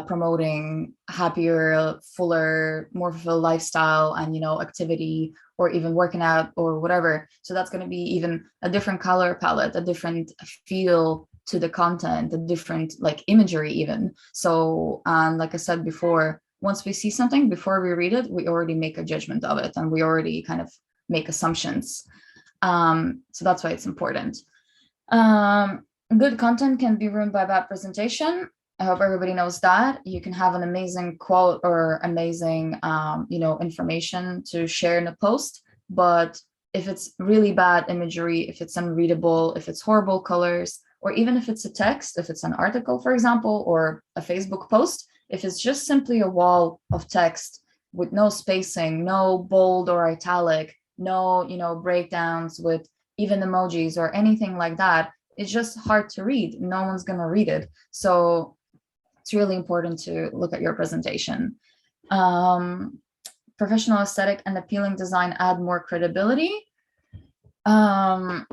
promoting happier, fuller, more fulfilled lifestyle and, activity, or even working out or whatever. So that's going to be even a different color palette, a different feel to the content, a different like imagery even. So, like I said before, once we see something, before we read it, we already make a judgment of it and we already kind of make assumptions. So that's why it's important. Good content can be ruined by bad presentation. I hope everybody knows that. You can have an amazing quote or amazing, information to share in a post, but if it's really bad imagery, if it's unreadable, if it's horrible colors, or even if it's a text, if it's an article, for example, or a Facebook post, if it's just simply a wall of text with no spacing, no bold or italic, no, breakdowns with even emojis or anything like that, it's just hard to read. No one's going to read it. So it's really important to look at your presentation. Professional aesthetic and appealing design add more credibility. As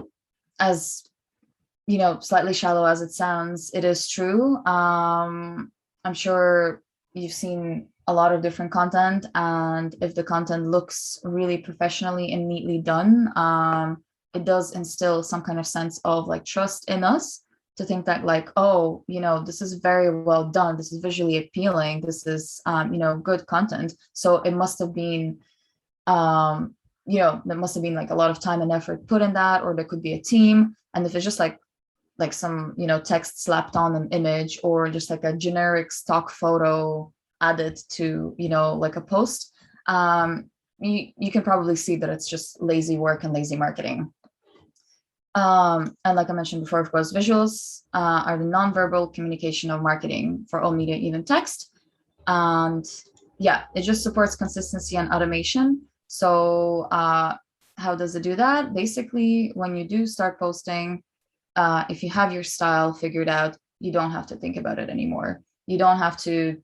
slightly shallow as it sounds, it is true. I'm sure you've seen a lot of different content, and if the content looks really professionally and neatly done, it does instill some kind of sense of like trust in us. to think that like, oh, this is very well done. This is visually appealing. This is, good content. So it must have been, there must have been like a lot of time and effort put in that, or there could be a team. And if it's just like some, text slapped on an image, or just like a generic stock photo added to, like a post, you can probably see that it's just lazy work and lazy marketing. And like I mentioned before, of course, visuals are the nonverbal communication of marketing for all media, even text. And yeah, it just supports consistency and automation. So how does it do that? Basically, when you do start posting, if you have your style figured out, you don't have to think about it anymore. You don't have to,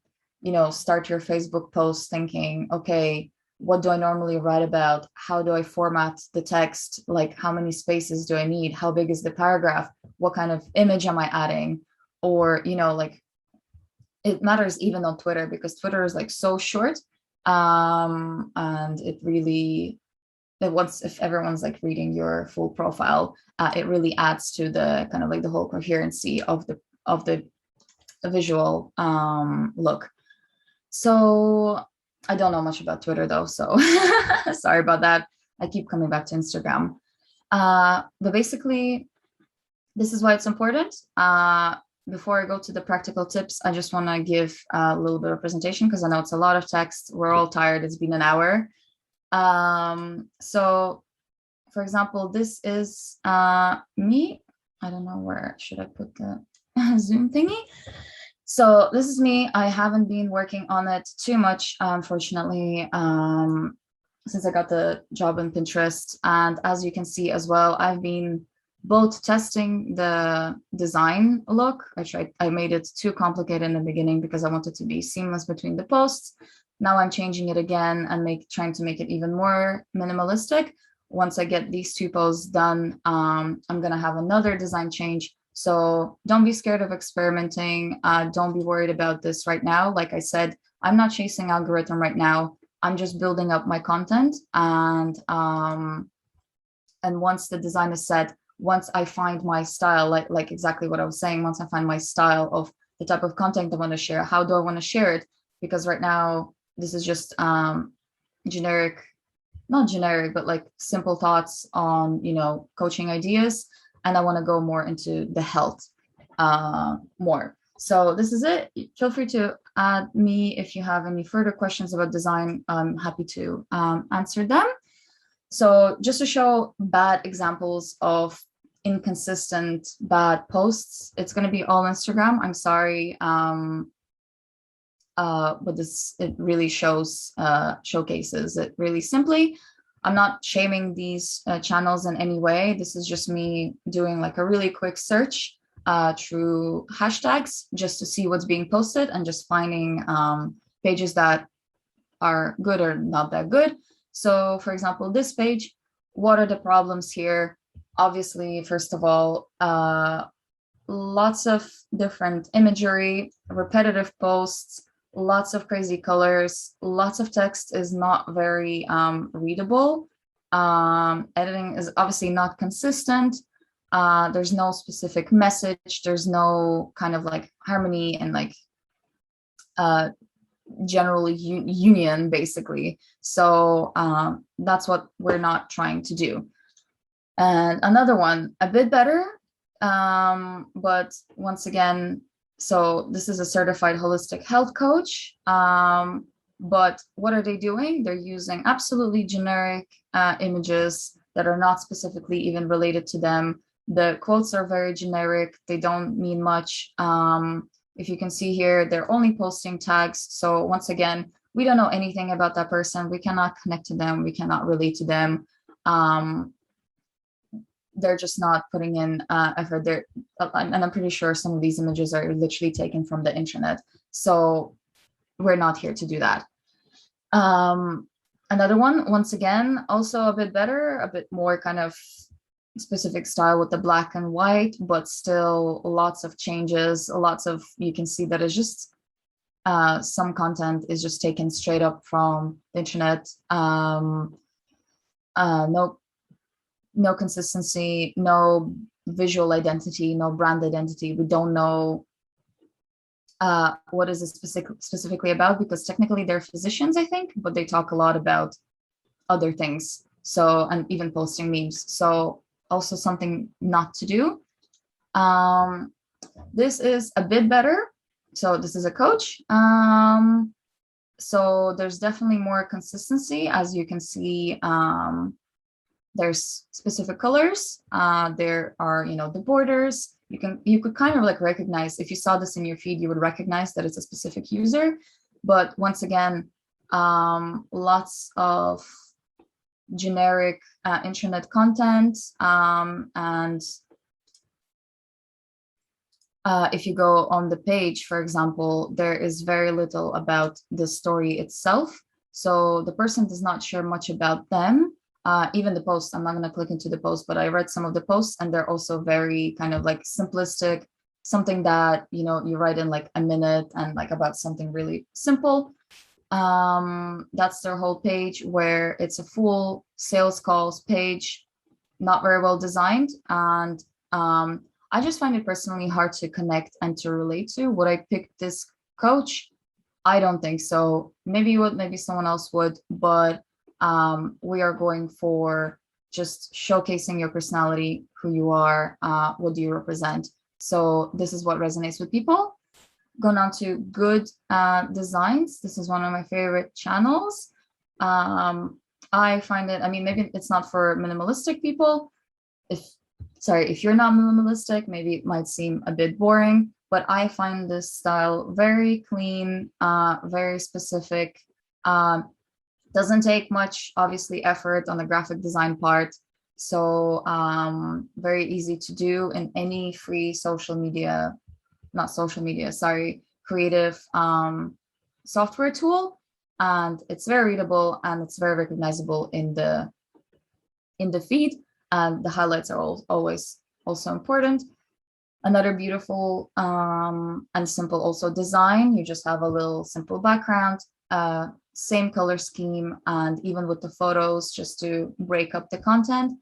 start your Facebook post thinking, okay, what do I normally write about? How do I format the text? Like, how many spaces do I need? How big is the paragraph? What kind of image am I adding? Or, like, it matters even on Twitter, because Twitter is like so short. And it really, once, if everyone's like reading your full profile, it really adds to the kind of like the whole coherency of the visual look. So I don't know much about Twitter though, so sorry about that. I keep coming back to Instagram. But basically, this is why it's important. Before I go to the practical tips, I just want to give a little bit of presentation, because I know it's a lot of text. We're all tired. It's been an hour. So for example, this is me. I don't know, where should I put the Zoom thingy? So this is me. I haven't been working on it too much, unfortunately, since I got the job in Pinterest. And as you can see as well, I've been both testing the design look. I made it too complicated in the beginning because I wanted to be seamless between the posts. Now I'm changing it again and trying to make it even more minimalistic. Once I get these two posts done, I'm going to have another design change. So don't be scared of experimenting. Don't be worried about this right now. Like I said, I'm not chasing algorithm right now. I'm just building up my content. And once the design is set, once I find my style, like exactly what I was saying, once I find my style of the type of content I want to share, how do I want to share it? Because right now, this is just generic, not generic, but like simple thoughts on, coaching ideas. And I want to go more into the health more. So this is it. Feel free to add me if you have any further questions about design. I'm happy to answer them. So just to show bad examples of inconsistent bad posts, it's going to be all Instagram. I'm sorry. But it really showcases it really simply. I'm not shaming these channels in any way. This is just me doing like a really quick search through hashtags just to see what's being posted, and just finding pages that are good or not that good. So for example, this page, what are the problems here? Obviously, first of all, lots of different imagery, repetitive posts, lots of crazy colors, lots of text is not very readable. Editing is obviously not consistent. There's no specific message. There's no kind of like harmony and like general union, basically. So that's what we're not trying to do. And another one, a bit better, but once again, so this is a certified holistic health coach. But what are they doing? They're using absolutely generic images that are not specifically even related to them. The quotes are very generic. They don't mean much. If you can see here, they're only posting tags. So once again, we don't know anything about that person. We cannot connect to them. We cannot relate to them. They're just not putting in effort there. And I'm pretty sure some of these images are literally taken from the internet. So we're not here to do that. Another one, once again, also a bit better, a bit more kind of specific style with the black and white, but still lots of changes, you can see that it's just some content is just taken straight up from the internet. No consistency, no visual identity, no brand identity. We don't know what is it specifically about, because technically they're physicians, I think, but they talk a lot about other things. So, and even posting memes. So also something not to do. This is a bit better. So this is a coach. So there's definitely more consistency. As you can see, there's specific colors. There are, the borders. You could kind of like recognize, if you saw this in your feed, you would recognize that it's a specific user. But once again, lots of generic internet content, and if you go on the page, for example, there is very little about the story itself. So the person does not share much about them. Even the posts, I'm not going to click into the post, but I read some of the posts, and they're also very kind of like simplistic, something that, you write in like a minute, and like about something really simple. That's their whole page, where it's a full sales calls page, not very well designed. And I just find it personally hard to connect and to relate to. Would I pick this coach? I don't think so. Maybe you would, maybe someone else would, but we are going for just showcasing your personality, who you are, what do you represent. So this is what resonates with people. Going on to good designs. This is one of my favorite channels. I find it, maybe it's not for minimalistic people. If you're not minimalistic, maybe it might seem a bit boring, but I find this style very clean, very specific. Doesn't take much, obviously, effort on the graphic design part. So very easy to do in any free creative software tool. And it's very readable, and it's very recognizable in the feed. And the highlights are always also important. Another beautiful and simple also design. You just have a little simple background, same color scheme, and even with the photos, just to break up the content,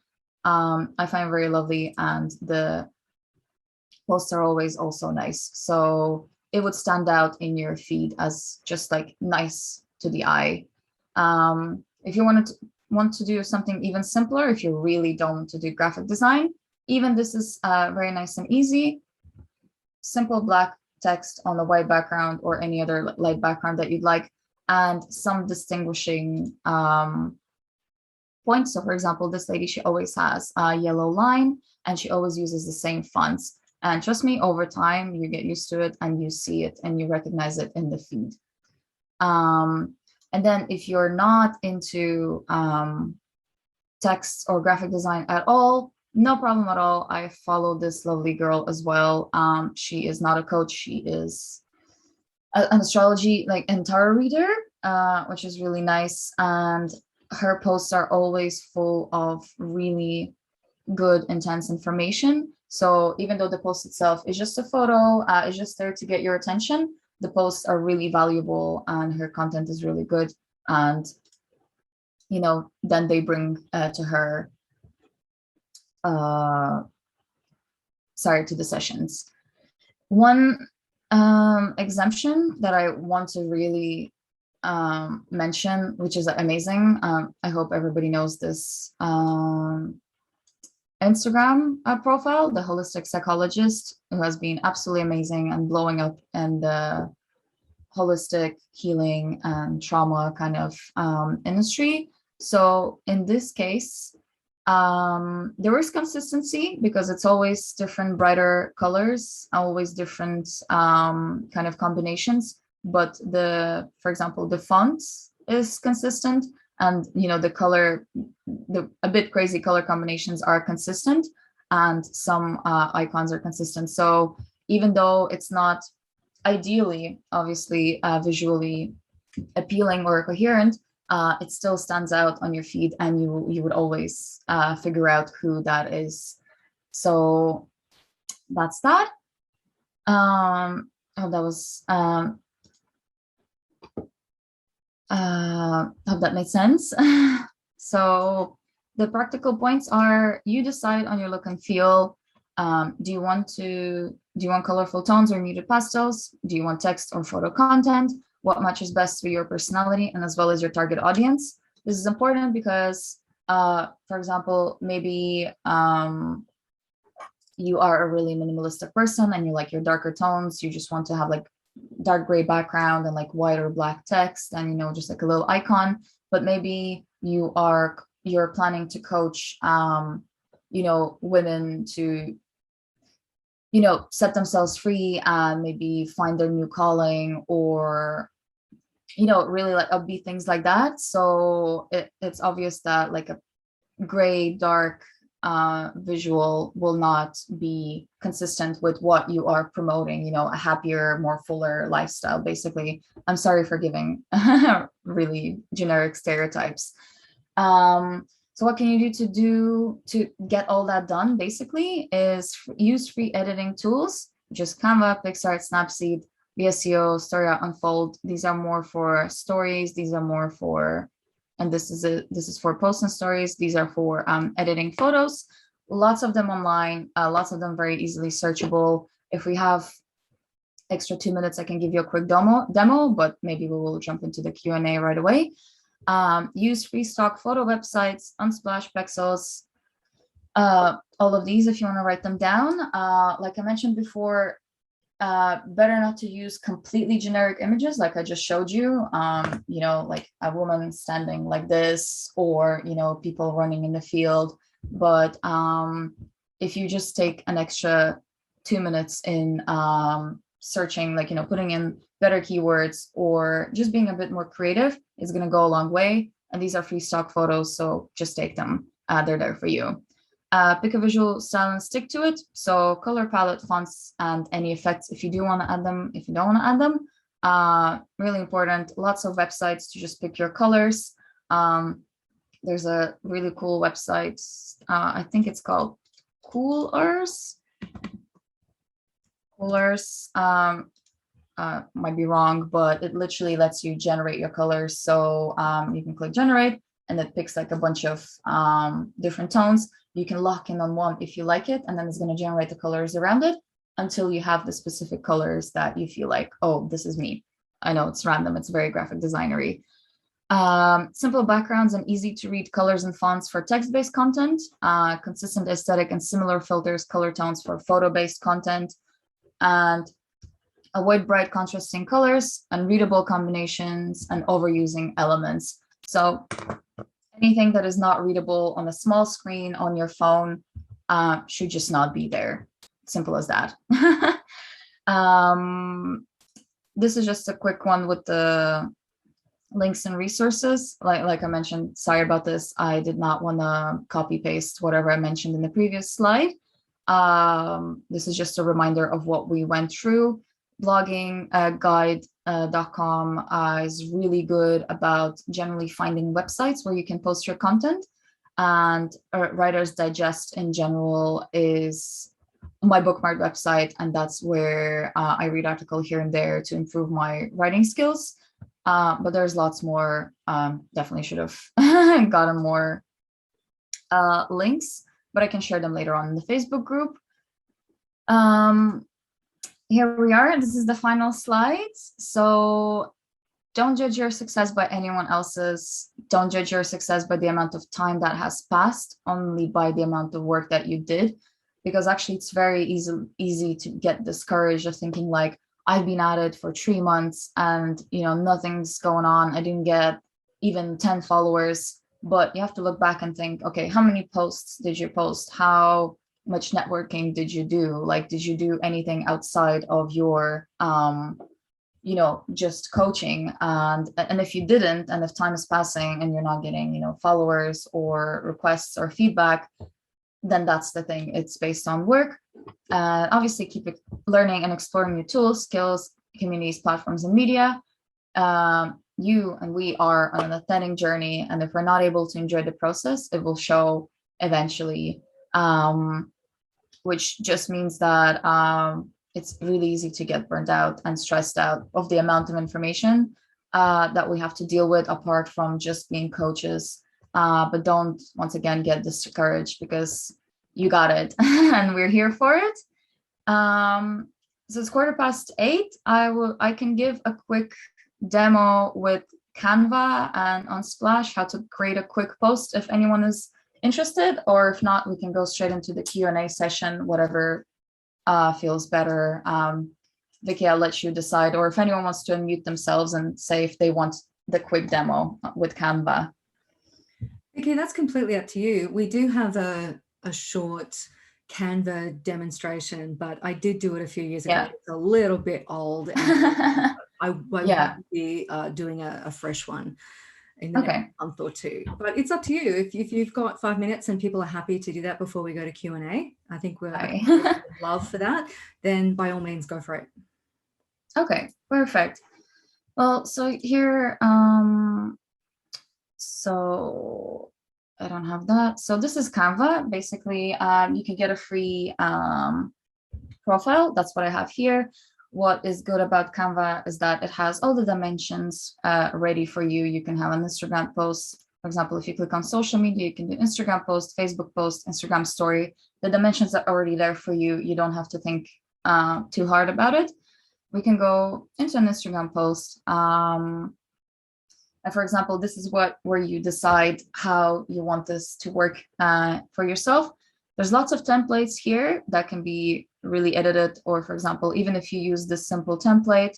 I find very lovely. And the posts are always also nice. So it would stand out in your feed as just like nice to the eye. If you want to do something even simpler, if you really don't want to do graphic design, even this is very nice and easy. Simple black text on a white background, or any other light background that you'd like, and some distinguishing points. So for example, this lady, she always has a yellow line, and she always uses the same fonts. And trust me, over time, you get used to it, and you see it, and you recognize it in the feed. And then if you're not into text or graphic design at all, no problem at all. I follow this lovely girl as well. She is not a coach. She is an astrology and tarot reader, which is really nice. And her posts are always full of really good, intense information. So even though the post itself is just a photo, is just there to get your attention, the posts are really valuable, and her content is really good. And, then they bring to her, to the sessions. One exemption that I want to really mention, which is amazing. I hope everybody knows this Instagram profile, the holistic psychologist, who has been absolutely amazing and blowing up in the holistic healing and trauma kind of industry. So in this case, there is consistency, because it's always different, brighter colors, always different kind of combinations. But for example, the font is consistent, and the color, a bit crazy color combinations are consistent, and some icons are consistent. So even though it's not ideally, obviously, visually appealing or coherent, it still stands out on your feed, and you would always figure out who that is. So that's that. Hope that was hope that made sense. So the practical points are: you decide on your look and feel. Do you want colorful tones or muted pastels? Do you want text or photo content? What matches best for your personality and as well as your target audience? This is important because, for example, maybe you are a really minimalistic person and you like your darker tones. You just want to have like dark gray background and like white or black text and, just like a little icon. But maybe you're planning to coach, women to, set themselves free and maybe find their new calling or, really like upbeat things like that. So it's obvious that like a gray, dark visual will not be consistent with what you are promoting, a happier, more fuller lifestyle, basically. I'm sorry for giving really generic stereotypes. So what can you do to get all that done, basically, is use free editing tools, just Canva, PixArt, Snapseed, VSEO, Story Unfold. These are more for stories. These are more for, and this is for posts and stories. These are for editing photos. Lots of them online, lots of them very easily searchable. If we have extra 2 minutes, I can give you a quick demo, but maybe we will jump into the Q&A right away. Use free stock photo websites, Unsplash, Pexels, all of these if you want to write them down. Like I mentioned before, better not to use completely generic images like I just showed you, like a woman standing like this or, people running in the field. But if you just take an extra 2 minutes in searching, like, putting in better keywords or just being a bit more creative is going to go a long way. And these are free stock photos, so just take them. They're there for you. Pick a visual style and stick to it. So color palette, fonts, and any effects if you do want to add them, if you don't want to add them. Really important. Lots of websites to just pick your colors. There's a really cool website. I think it's called Coolers. Might be wrong, but it literally lets you generate your colors. So you can click generate and it picks like a bunch of different tones. You can lock in on one if you like it, and then it's going to generate the colors around it until you have the specific colors that you feel like, oh, this is me. I know it's random. It's very graphic designery. Simple backgrounds and easy to read colors and fonts for text-based content, consistent aesthetic and similar filters, color tones for photo-based content, and avoid bright contrasting colors, unreadable combinations, and overusing elements. So anything that is not readable on a small screen on your phone should just not be there. Simple as that. This is just a quick one with the links and resources. Like I mentioned, sorry about this. I did not want to copy paste whatever I mentioned in the previous slide. This is just a reminder of what we went through. Blogging guide.com is really good about generally finding websites where you can post your content, and Writer's Digest in general is my bookmark website, and that's where I read articles here and there to improve my writing skills. But there's lots more. Definitely should have gotten more links, but I can share them later on in the Facebook group. Here we are. This is the final slide. So don't judge your success by anyone else's. Don't judge your success by the amount of time that has passed, only by the amount of work that you did. Because actually it's very easy to get discouraged of thinking like, I've been at it for 3 months and, nothing's going on. I didn't get even 10 followers, but you have to look back and think, okay, how many posts did you post? How much networking did you do? Like, did you do anything outside of your, just coaching? And if you didn't, and if time is passing and you're not getting, followers or requests or feedback, then that's the thing. It's based on work. Obviously, keep learning and exploring new tools, skills, communities, platforms, and media. You and we are on an authentic journey. And if we're not able to enjoy the process, it will show eventually. Which just means that it's really easy to get burnt out and stressed out of the amount of information that we have to deal with apart from just being coaches. But don't, once again, get discouraged, because You got it. And we're here for it. So it's 8:15. I can give a quick demo with Canva and Unsplash how to create a quick post if anyone is interested, or if not, we can go straight into the Q&A session, whatever feels better. Vicky, I'll let you decide, or if anyone wants to unmute themselves and say if they want the quick demo with Canva. Vicky, that's completely up to you. We do have a short Canva demonstration, but I did do it a few years ago. Yeah. It's a little bit old, and I Yeah. won't be doing a fresh one in the Okay. next month or two. But it's up to you. If you've got 5 minutes and people are happy to do that before we go to Q&A, I think we're love for that, then by all means go for it. Okay, perfect. Well, so here, so I don't have that. So this is Canva. Basically, you can get a free profile. That's what I have here. What is good about Canva is that it has all the dimensions ready for you. You can have an Instagram post. For example, if you click on social media, you can do Instagram post, Facebook post, Instagram story. The dimensions are already there for you. You don't have to think too hard about it. We can go into an Instagram post. And for example, this is where you decide how you want this to work for yourself. There's lots of templates here that can be really edited, or for example, even if you use this simple template,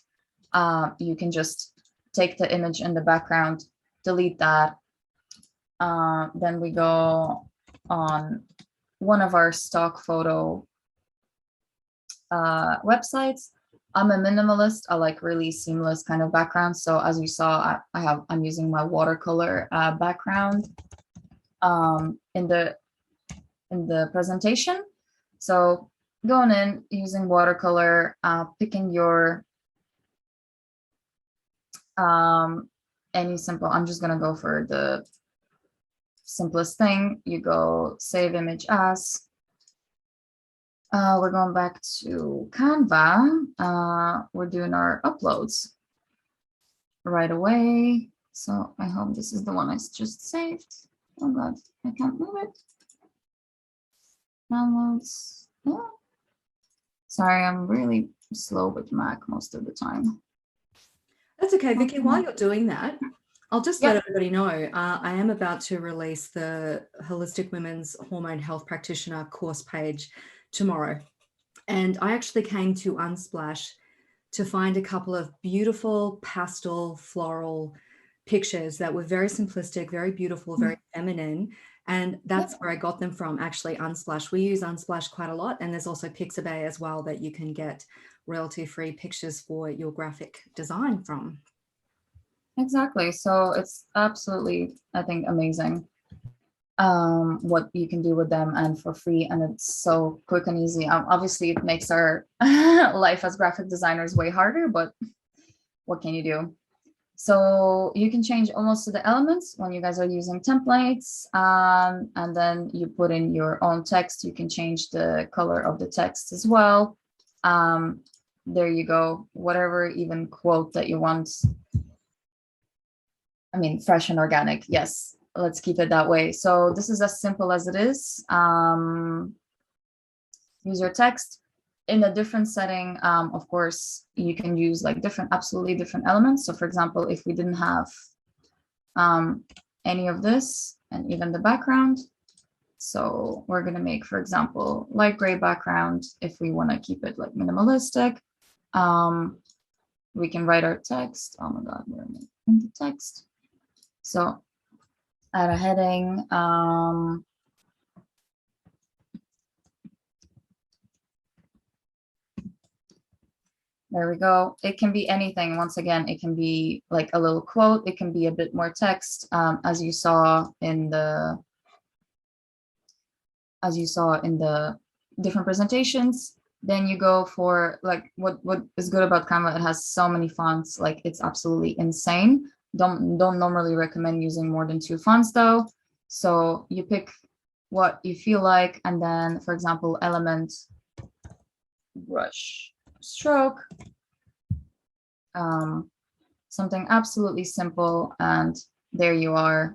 you can just take the image in the background, delete that. Then we go on one of our stock photo websites. I'm a minimalist. I like really seamless kind of background. So as you saw, I'm using my watercolor background in the presentation. So going in, using watercolor, picking your any simple. I'm just gonna go for the simplest thing. You go save image as. We're going back to Canva. We're doing our uploads right away. So I hope this is the one I just saved. Oh God, I can't move it. Downloads. Oh. Sorry, I'm really slow with Mac most of the time. That's okay, Vicky. While you're doing that, I'll just let Yep. everybody know I am about to release the Holistic Women's Hormone Health Practitioner course page tomorrow. And I actually came to Unsplash to find a couple of beautiful pastel floral pictures that were very simplistic, very beautiful, very feminine. And that's where I got them from, actually, Unsplash. We use Unsplash quite a lot. And there's also Pixabay as well that you can get royalty-free pictures for your graphic design from. Exactly. So it's absolutely, I think, amazing what you can do with them, and for free, and it's so quick and easy. Obviously it makes our life as graphic designers way harder, but what can you do? So you can change almost to the elements when you guys are using templates, and then you put in your own text. You can change the color of the text as well. There you go, whatever even quote that you want. I mean, fresh and organic, yes, let's keep it that way. So this is as simple as it is. Use your text in a different setting. Of course, you can use like absolutely different elements. So for example, if we didn't have any of this, and even the background, so we're going to make, for example, light gray background. If we want to keep it like minimalistic, we can write our text. Oh my God, we're in the text. So add a heading. There we go. It can be anything. Once again, it can be like a little quote. It can be a bit more text, as you saw in the different presentations. Then you go for like what is good about Canva. It has so many fonts. Like it's absolutely insane. Don't normally recommend using more than 2 fonts though. So you pick what you feel like, and then, for example, element, brush, stroke, something absolutely simple, and there you are.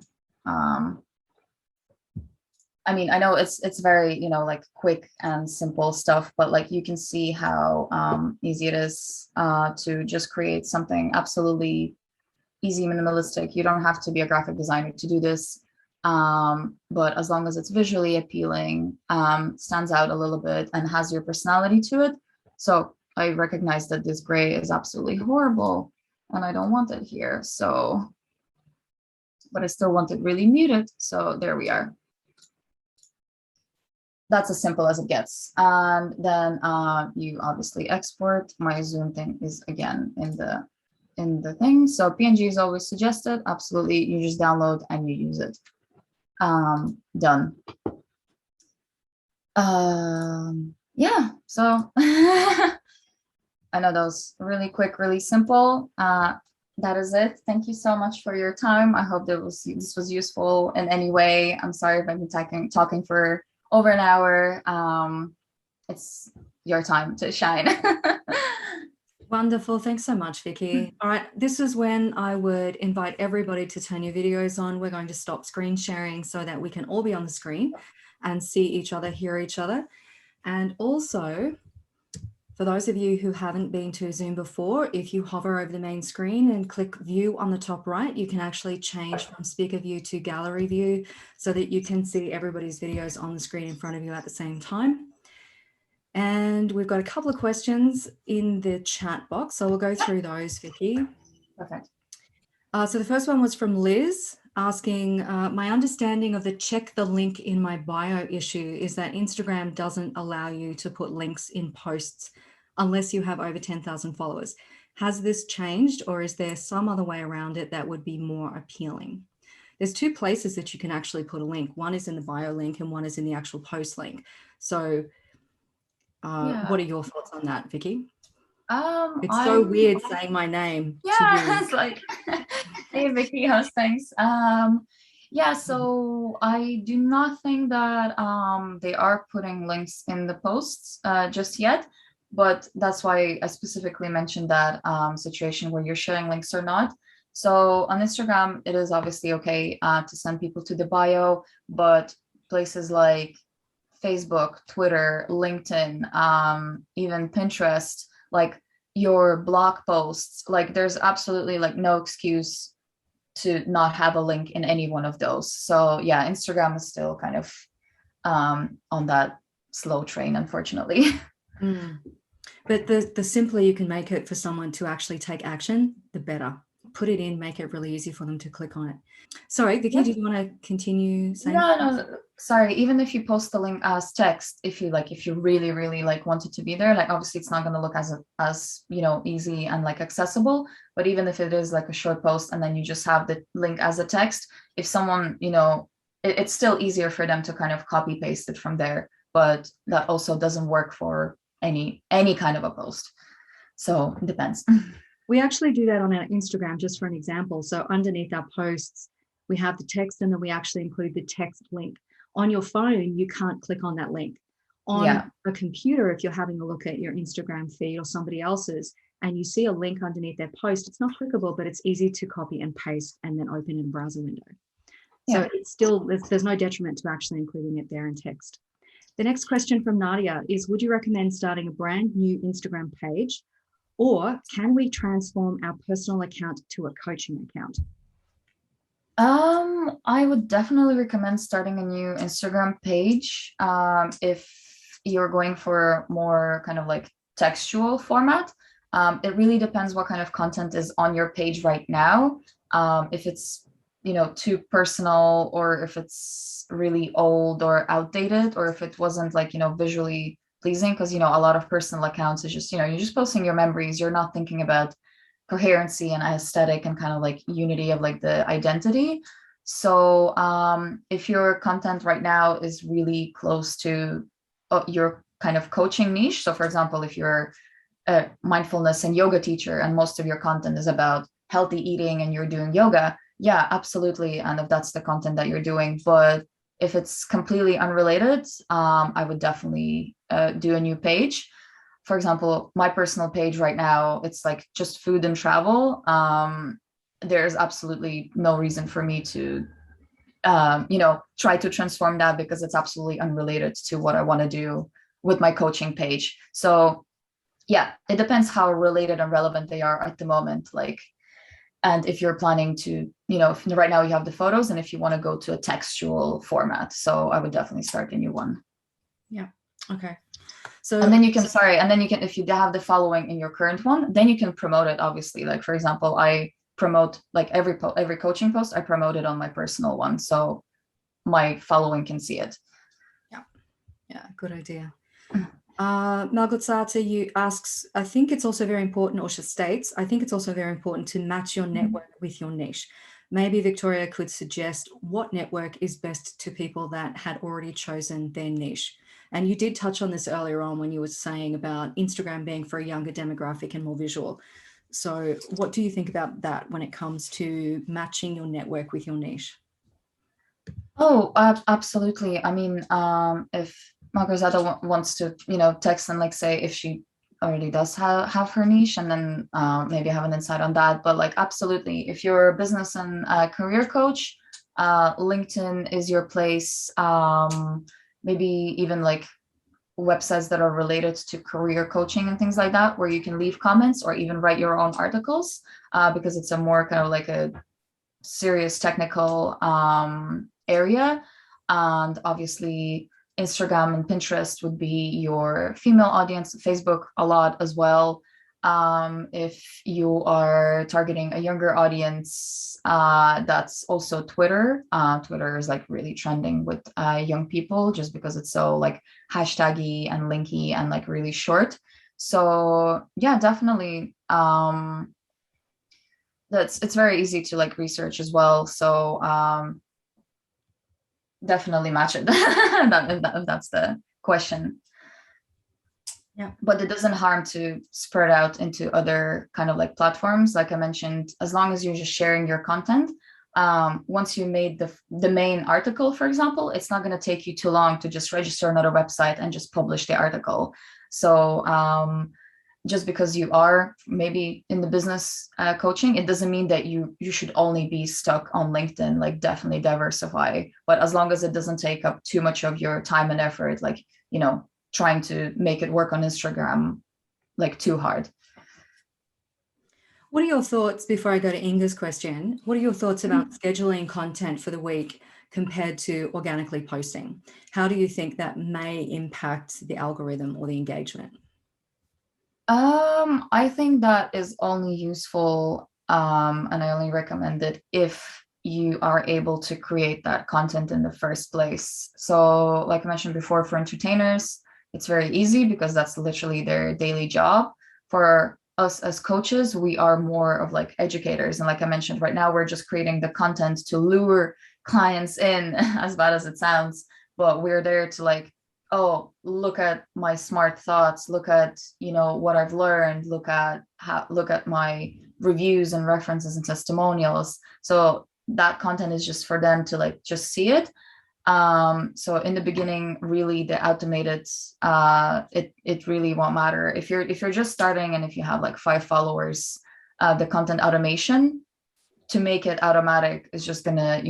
I mean, I know it's very, like quick and simple stuff, but like you can see how easy it is to just create something absolutely easy, minimalistic. You don't have to be a graphic designer to do this. But as long as it's visually appealing, stands out a little bit and has your personality to it. So I recognize that this gray is absolutely horrible and I don't want it here. So, but I still want it really muted. So there we are. That's as simple as it gets. And then you obviously export. My Zoom thing is again in the thing. So PNG is always suggested. Absolutely. You just download and you use it. Done. Yeah, so I know that was really quick, really simple. That is it. Thank you so much for your time. I hope this was useful in any way. I'm sorry if I've been talking for over an hour. It's your time to shine. Wonderful. Thanks so much, Vicky. All right. This is when I would invite everybody to turn your videos on. We're going to stop screen sharing so that we can all be on the screen and see each other, hear each other. And also, for those of you who haven't been to Zoom before, if you hover over the main screen and click view on the top right, you can actually change from speaker view to gallery view so that you can see everybody's videos on the screen in front of you at the same time. And we've got a couple of questions in the chat box. So we'll go through those, Vicky. Perfect. So the first one was from Liz asking, my understanding of the check the link in my bio issue is that Instagram doesn't allow you to put links in posts unless you have over 10,000 followers. Has this changed, or is there some other way around it that would be more appealing? There's two places that you can actually put a link. One is in the bio link and one is in the actual post link. So what are your thoughts on that, Vicky? It's so weird saying my name. Yeah, it's like, hey Vicky, how's things? Yeah, so I do not think that they are putting links in the posts just yet, but that's why I specifically mentioned that situation where you're sharing links or not. So on Instagram, it is obviously okay to send people to the bio, but places like Facebook, Twitter, LinkedIn, even Pinterest, like your blog posts, like there's absolutely like no excuse to not have a link in any one of those. So yeah, Instagram is still kind of on that slow train, unfortunately. But the simpler you can make it for someone to actually take action, the better. Put it in, make it really easy for them to click on it. Sorry, Vicky, did you want to continue saying? No, sorry. Even if you post the link as text, if you really, really like want it to be there, like obviously it's not going to look as easy and like accessible. But even if it is like a short post and then you just have the link as a text, if someone, it's still easier for them to kind of copy paste it from there. But that also doesn't work for any kind of a post. So it depends. We actually do that on our Instagram, just for an example. So underneath our posts, we have the text and then we actually include the text link. On your phone, you can't click on that link. On a computer, if you're having a look at your Instagram feed or somebody else's, and you see a link underneath their post, it's not clickable, but it's easy to copy and paste and then open in a browser window. So it's still, there's no detriment to actually including it there in text. The next question from Nadia is, would you recommend starting a brand new Instagram page, or can we transform our personal account to a coaching account? I would definitely recommend starting a new Instagram page if you're going for more kind of like textual format. It really depends what kind of content is on your page right now. If it's too personal, or if it's really old or outdated, or if it wasn't like visually pleasing, because a lot of personal accounts is just you're just posting your memories. You're not thinking about coherency and aesthetic and kind of like unity of like the identity. So if your content right now is really close to your kind of coaching niche, so for example, if you're a mindfulness and yoga teacher and most of your content is about healthy eating and you're doing yoga, yeah, absolutely. And if that's the content that you're doing, but if it's completely unrelated, I would definitely do a new page. For example, my personal page right now, it's like just food and travel. There's absolutely no reason for me to try to transform that because it's absolutely unrelated to what I want to do with my coaching page. So yeah, it depends how related and relevant they are at the moment. Like, and if you're planning to, if right now you have the photos and if you want to go to a textual format. So I would definitely start a new one. Yeah. Okay. So, and then you can, if you have the following in your current one, then you can promote it, obviously. Like, for example, I promote like every coaching post, I promote it on my personal one. So my following can see it. Yeah, good idea. Malgotsata, you asks, I think it's also very important, or she states, I think it's also very important to match your network with your niche. Maybe Victoria could suggest what network is best to people that had already chosen their niche. And you did touch on this earlier on when you were saying about Instagram being for a younger demographic and more visual. So what do you think about that when it comes to matching your network with your niche? Oh, absolutely. I mean, if Margaret wants to, text and like say if she already does have her niche, and then maybe have an insight on that. But like, absolutely, if you're a business and career coach, LinkedIn is your place. Maybe even like websites that are related to career coaching and things like that, where you can leave comments or even write your own articles, because it's a more kind of like a serious technical area. And obviously Instagram and Pinterest would be your female audience, Facebook a lot as well. If you are targeting a younger audience, that's also Twitter. Twitter is like really trending with young people just because it's so like hashtaggy and linky and like really short. So yeah, definitely. It's very easy to like research as well. So definitely match it. if that's the question. Yeah. But it doesn't harm to spread out into other kind of like platforms. Like I mentioned, as long as you're just sharing your content, once you made the main article, for example, it's not going to take you too long to just register another website and just publish the article. So just because you are maybe in the business coaching, it doesn't mean that you should only be stuck on LinkedIn. Like, definitely diversify, but as long as it doesn't take up too much of your time and effort, like, trying to make it work on Instagram like too hard. What are your thoughts, before I go to Inga's question, what are your thoughts about scheduling content for the week compared to organically posting? How do you think that may impact the algorithm or the engagement? I think that is only useful, and I only recommend it if you are able to create that content in the first place. So like I mentioned before, for entertainers, it's very easy because that's literally their daily job. For us as coaches, we are more of like educators. And like I mentioned, right now, we're just creating the content to lure clients in, as bad as it sounds, but we're there to like, oh, look at my smart thoughts, look at, what I've learned, look at my reviews and references and testimonials. So that content is just for them to like just see it. So in the beginning, really the automated, it really won't matter if you're just starting, and if you have like 5 followers, the content automation to make it automatic is just gonna,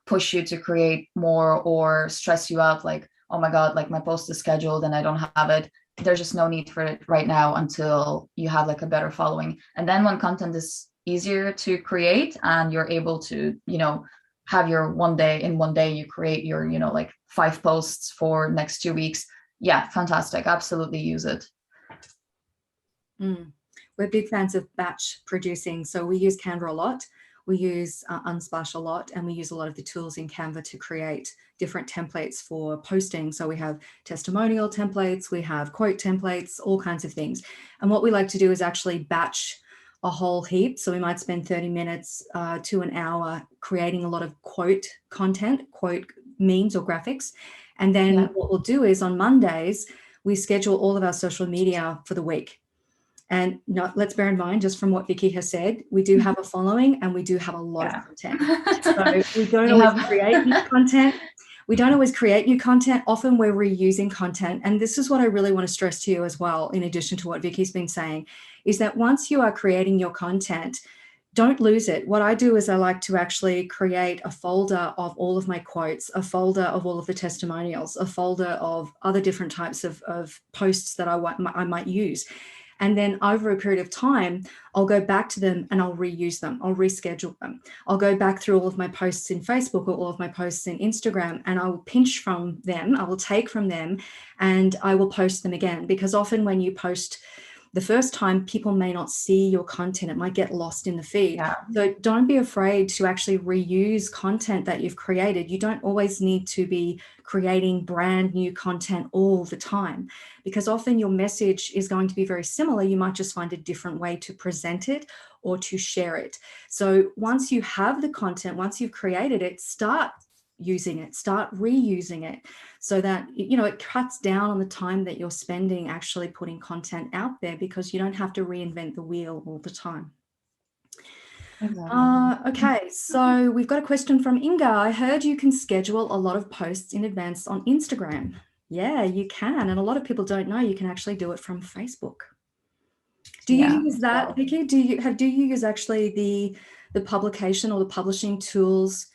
push you to create more or stress you out, like, oh my God, like my post is scheduled and I don't have it. There's just no need for it right now until you have like a better following. And then when content is easier to create and you're able to, have your one day you create your, like 5 posts for next 2 weeks. Yeah, fantastic. Absolutely use it. We're big fans of batch producing. So we use Canva a lot. We use Unsplash a lot, and we use a lot of the tools in Canva to create different templates for posting. So we have testimonial templates, we have quote templates, all kinds of things. And what we like to do is actually batch a whole heap. So we might spend 30 minutes to an hour creating a lot of quote content, quote memes or graphics. And then what we'll do is on Mondays, we schedule all of our social media for the week. And let's bear in mind, just from what Vicky has said, we do have a following and we do have a lot of content. So we don't always create new content. We don't always create new content. Often we're reusing content. And this is what I really want to stress to you as well, in addition to what Vicky's been saying, is that once you are creating your content, don't lose it. What I do is I like to actually create a folder of all of my quotes, a folder of all of the testimonials, a folder of other different types of posts that I might use. And then over a period of time, I'll go back to them and I'll reuse them. I'll reschedule them. I'll go back through all of my posts in Facebook or all of my posts in Instagram, and I will pinch from them. I will take from them and I will post them again, because often when you post the first time, people may not see your content. It might get lost in the feed. Yeah. So don't be afraid to actually reuse content that you've created. You don't always need to be creating brand new content all the time, because often your message is going to be very similar. You might just find a different way to present it or to share it. So once you have the content, once you've created it, start using it, start reusing it, so that, you know, it cuts down on the time that you're spending actually putting content out there, because you don't have to reinvent the wheel all the time. Exactly. Okay, so we've got a question from Inga. I heard you can schedule a lot of posts in advance on Instagram. Yeah, you can. And a lot of people don't know you can actually do it from Facebook. Do you use that, Vicky? Do you use actually the publication or the publishing tools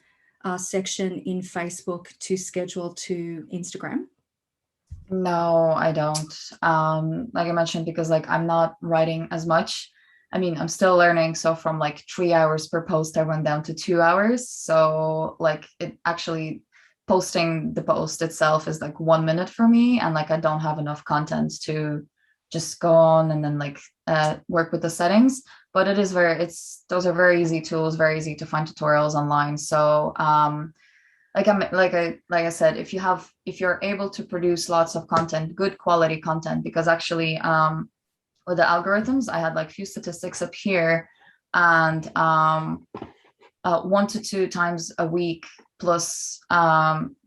section in Facebook to schedule to Instagram? No, I don't. Like I mentioned, because like I'm not writing as much. I mean, I'm still learning. So from like 3 hours per post, I went down to 2 hours. So like it actually posting the post itself is like 1 minute for me. And like I don't have enough content to just go on and then like work with the settings. But it is those are very easy tools, very easy to find tutorials online. So like I said, if you're able to produce lots of content, good quality content, because actually with the algorithms, I had like few statistics up here, and 1 to 2 times a week plus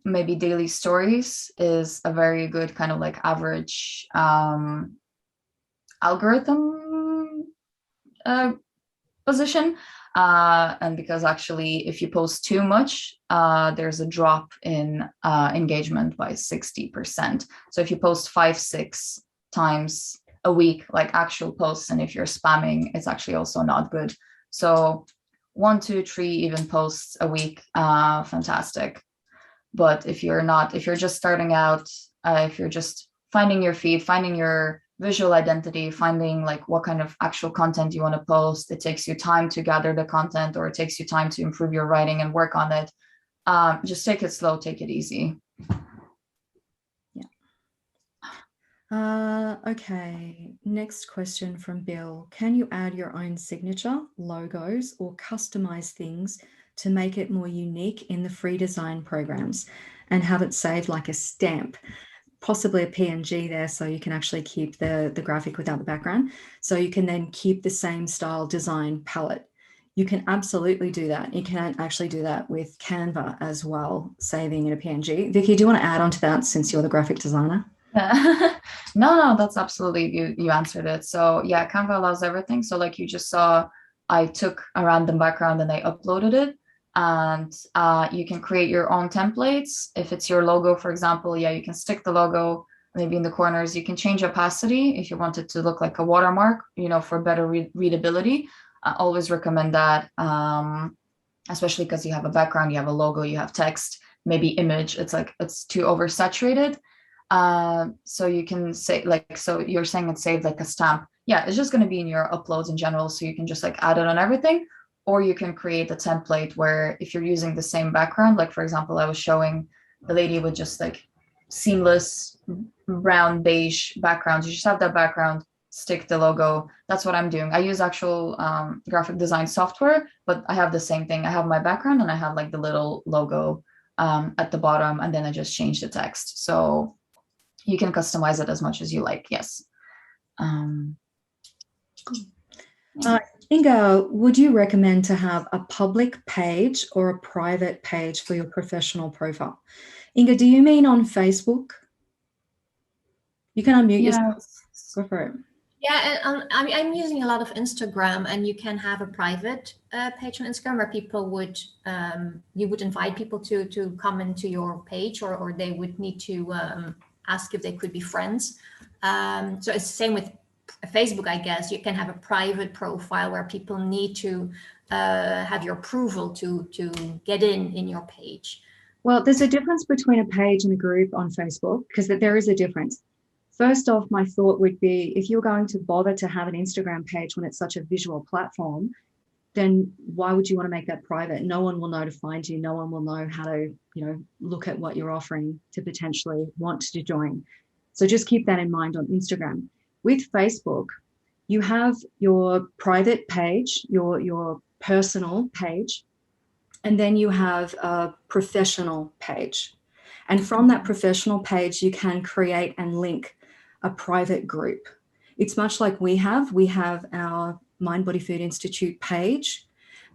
maybe daily stories is a very good kind of like average algorithm position. And because actually, if you post too much, there's a drop in engagement by 60%. So if you post 5-6 times a week, like actual posts, and if you're spamming, it's actually also not good. So 1, 2, 3 even posts a week, fantastic. But if you're just starting out, if you're just finding your feed, finding your visual identity, finding like what kind of actual content you want to post, it takes you time to gather the content, or it takes you time to improve your writing and work on it. Just take it slow, take it easy. Yeah. Okay, next question from Bill. Can you add your own signature, logos, or customize things to make it more unique in the free design programs and have it saved like a stamp? Possibly a PNG there, so you can actually keep the graphic without the background. So you can then keep the same style design palette. You can absolutely do that. You can actually do that with Canva as well, saving in a PNG. Vicky, do you want to add on to that since you're the graphic designer? No, that's absolutely, you answered it. So yeah, Canva allows everything. So like you just saw, I took a random background and I uploaded it. And you can create your own templates. If it's your logo, for example, yeah, you can stick the logo maybe in the corners. You can change opacity if you want it to look like a watermark, you know, for better readability. I always recommend that, especially because you have a background, you have a logo, you have text, maybe image. It's like it's too oversaturated. So you can say like, so you're saying it's saved like a stamp. Yeah, it's just going to be in your uploads in general. So you can just like add it on everything. Or you can create a template where if you're using the same background, like for example, I was showing the lady with just like seamless brown beige background. You just have that background, stick the logo. That's what I'm doing. I use actual graphic design software, but I have the same thing. I have my background and I have like the little logo at the bottom, and then I just change the text. So you can customize it as much as you like. Yes. Inga, would you recommend to have a public page or a private page for your professional profile? Inga, do you mean on Facebook? You can unmute yourself. Go for it. Yeah, and I'm using a lot of Instagram, and you can have a private page on Instagram where people would you would invite people to come into your page, or they would need to ask if they could be friends. So it's the same with Facebook, I guess. You can have a private profile where people need to have your approval to get in your page? Well, there's a difference between a page and a group on Facebook, because there is a difference. First off, my thought would be, if you're going to bother to have an Instagram page when it's such a visual platform, then why would you want to make that private? No one will know to find you. No one will know how to, look at what you're offering to potentially want to join. So just keep that in mind on Instagram. With Facebook, you have your private page, your personal page, and then you have a professional page. And from that professional page, you can create and link a private group. It's much like we have our MindBodyFood Institute page.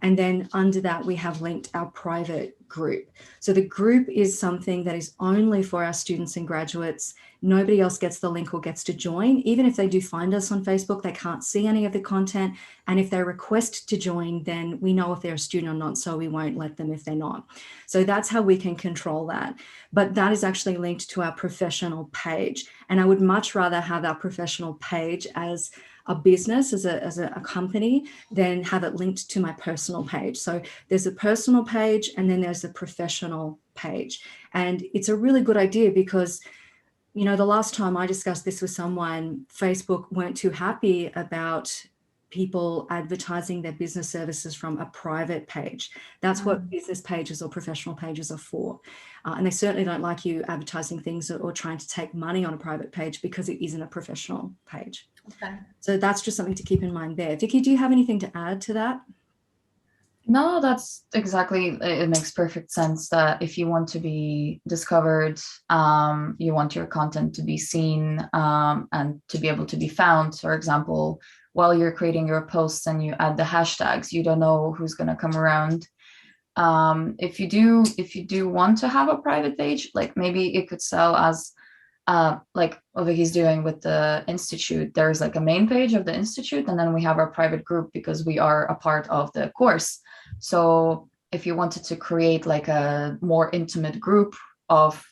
And then under that, we have linked our private group. So the group is something that is only for our students and graduates. Nobody else gets the link or gets to join. Even if they do find us on Facebook, they can't see any of the content. And if they request to join, then we know if they're a student or not, so we won't let them if they're not. So that's how we can control that. But that is actually linked to our professional page. And I would much rather have our professional page as a business, as a company, than have it linked to my personal page. So there's a personal page and then there's a professional page. And it's a really good idea because, the last time I discussed this with someone, Facebook weren't too happy about people advertising their business services from a private page. That's what business pages or professional pages are for. And they certainly don't like you advertising things or trying to take money on a private page because it isn't a professional page. Okay. So that's just something to keep in mind there. Vicky, do you have anything to add to that? No, that's exactly, it makes perfect sense that if you want to be discovered, you want your content to be seen and to be able to be found. For example, while you're creating your posts and you add the hashtags, you don't know who's going to come around. If you do want to have a private page, like maybe it could sell as like what Vicky's doing with the Institute. There's like a main page of the Institute, and then we have our private group because we are a part of the course. So if you wanted to create like a more intimate group of,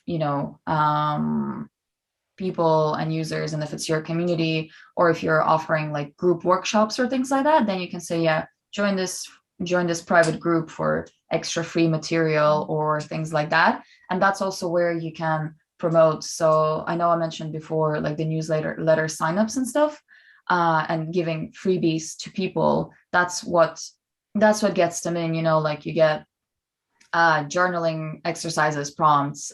people and users, and if it's your community, or if you're offering like group workshops or things like that, then you can say, yeah, join this private group for extra free material or things like that. And that's also where you can promote. So I know I mentioned before, like the newsletter signups and stuff, and giving freebies to people. That's what gets them in, like you get journaling exercises, prompts,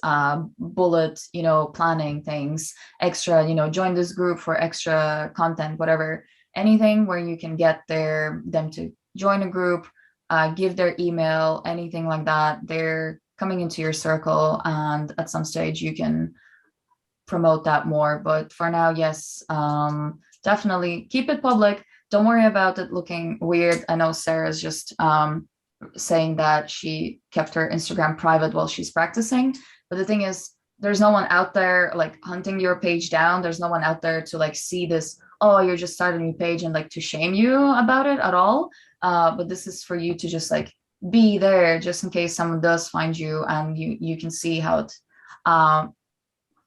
bullet, planning things, extra, join this group for extra content, whatever, anything where you can get them to join a group, give their email, anything like that. They're coming into your circle, and at some stage you can promote that more. But for now, yes, definitely keep it public. Don't worry about it looking weird. I know Sarah's just saying that she kept her Instagram private while she's practicing. But the thing is, there's no one out there like hunting your page down. There's no one out there to like see this, oh, you're just starting a new page, and like to shame you about it at all. But this is for you to just like be there just in case someone does find you, and you can see how it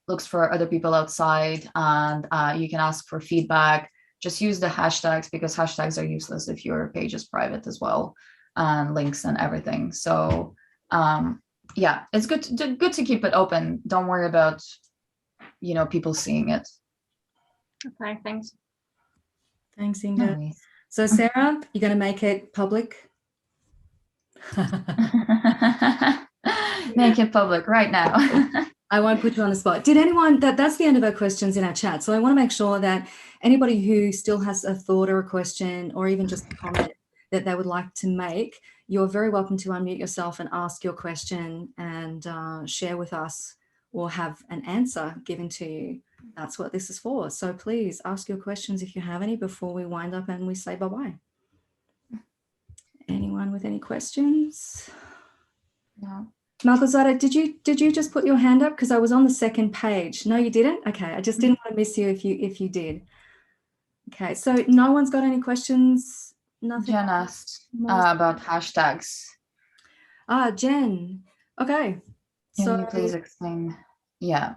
looks for other people outside, and you can ask for feedback. Just use the hashtags, because hashtags are useless if your page is private as well, and links and everything. So yeah, it's good to keep it open. Don't worry about people seeing it. Okay, thanks. Thanks, Inga. Nice. So Sarah, you're going to make it public? Make it public right now. I won't put you on the spot. Did anyone, that's the end of our questions in our chat. So I want to make sure that anybody who still has a thought or a question, or even just a comment that they would like to make, you're very welcome to unmute yourself and ask your question and share with us, or have an answer given to you. That's what this is for. So please ask your questions if you have any before we wind up and we say bye-bye. Anyone with any questions? No. Malgorzata, did you just put your hand up? Because I was on the second page. No, you didn't? Okay, I just didn't want to miss you if you did. Okay, so no one's got any questions? Nothing? Jen asked about hashtags. Jen. Okay. Can you please explain? Yeah.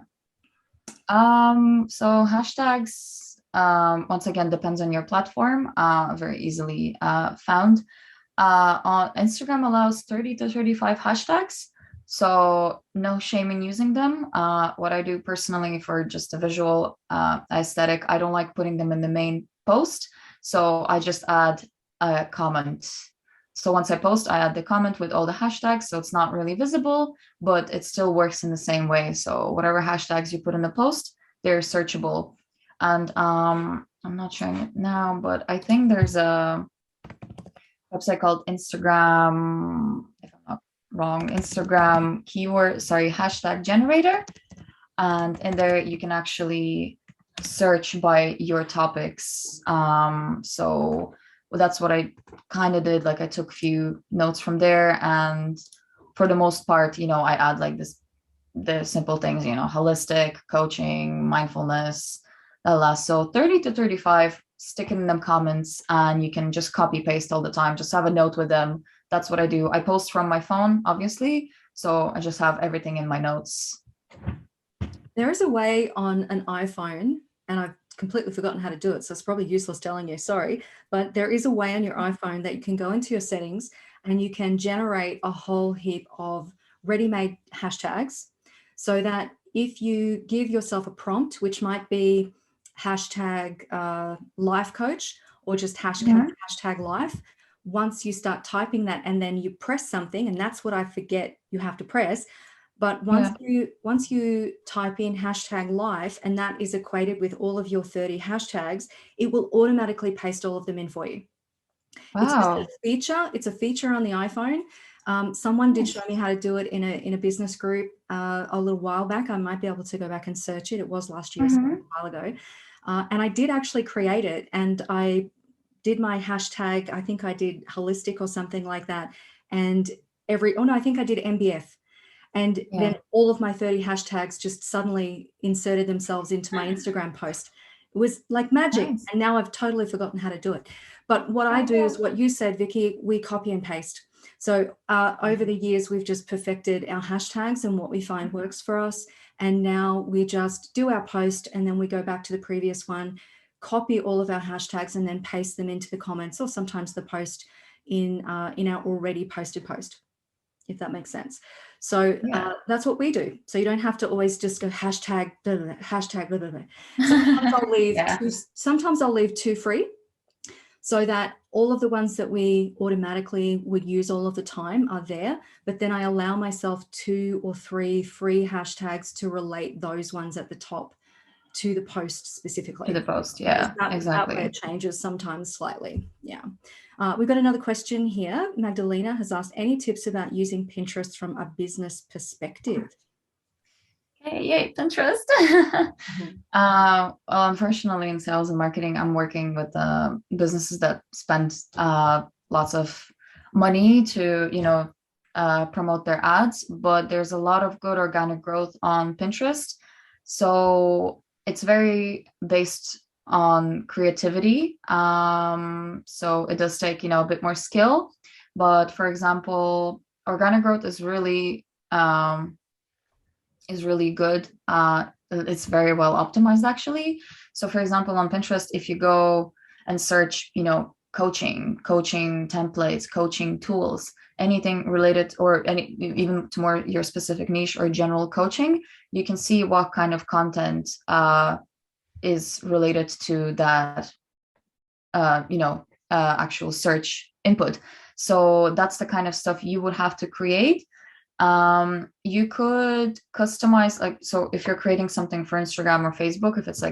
So hashtags, once again, depends on your platform, very easily found. On Instagram allows 30 to 35 hashtags. So no shame in using them. What I do personally for just a visual aesthetic, I don't like putting them in the main post. So I just add a comment. So once I post, I add the comment with all the hashtags. So it's not really visible, but it still works in the same way. So whatever hashtags you put in the post, they're searchable. And I'm not showing it now, but I think there's a website called Instagram, if I'm not wrong, Instagram hashtag generator. And in there, you can actually search by your topics. So that's what I kind of did. Like I took a few notes from there. And for the most part, I add like the simple things, holistic, coaching, mindfulness, so 30 to 35, stick in them comments, and you can just copy paste all the time. Just have a note with them. That's what I do. I post from my phone, obviously. So I just have everything in my notes. There is a way on an iPhone, and I've completely forgotten how to do it, so it's probably useless telling you, sorry, but there is a way on your iPhone that you can go into your settings and you can generate a whole heap of ready-made hashtags, so that if you give yourself a prompt, which might be hashtag life coach or just hashtag life, once you start typing that and then you press something, and that's what I forget you have to press, but once you type in hashtag life and that is equated with all of your 30 hashtags, it will automatically paste all of them in for you. Wow. It's just a feature. It's a feature on the iPhone. Someone did show me how to do it in a business group a little while back. I might be able to go back and search it. It was last year, so a while ago. And I did actually create it, and I did my hashtag. I think I did holistic or something like that. And I think I did MBF. And then all of my 30 hashtags just suddenly inserted themselves into my Instagram post. It was like magic. Nice. And now I've totally forgotten how to do it. But what I do is what you said, Vicky, we copy and paste. So over the years, we've just perfected our hashtags and what we find works for us. And now we just do our post and then we go back to the previous one, copy all of our hashtags and then paste them into the comments or sometimes the post in our already posted post, if that makes sense. So that's what we do. So you don't have to always just go hashtag, blah, blah, blah, hashtag, blah, blah, blah. Sometimes I'll leave two free, so that all of the ones that we automatically would use all of the time are there, but then I allow myself 2 or 3 free hashtags to relate those ones at the top to the post specifically. To the post, exactly. That way it changes sometimes slightly, We've got another question here. Magdalena has asked, any tips about using Pinterest from a business perspective? Yay, Pinterest. Well, unfortunately, in sales and marketing, I'm working with businesses that spend lots of money to, promote their ads, but there's a lot of good organic growth on Pinterest. So it's very based on creativity. So it does take, a bit more skill, but for example, organic growth is really good. It's very well optimized actually. So for example, on Pinterest, if you go and search, coaching templates, coaching tools, anything related or even to more your specific niche or general coaching, you can see what kind of content is related to that, actual search input. So that's the kind of stuff you would have to create. You could customize, so if you're creating something for Instagram or Facebook, if it's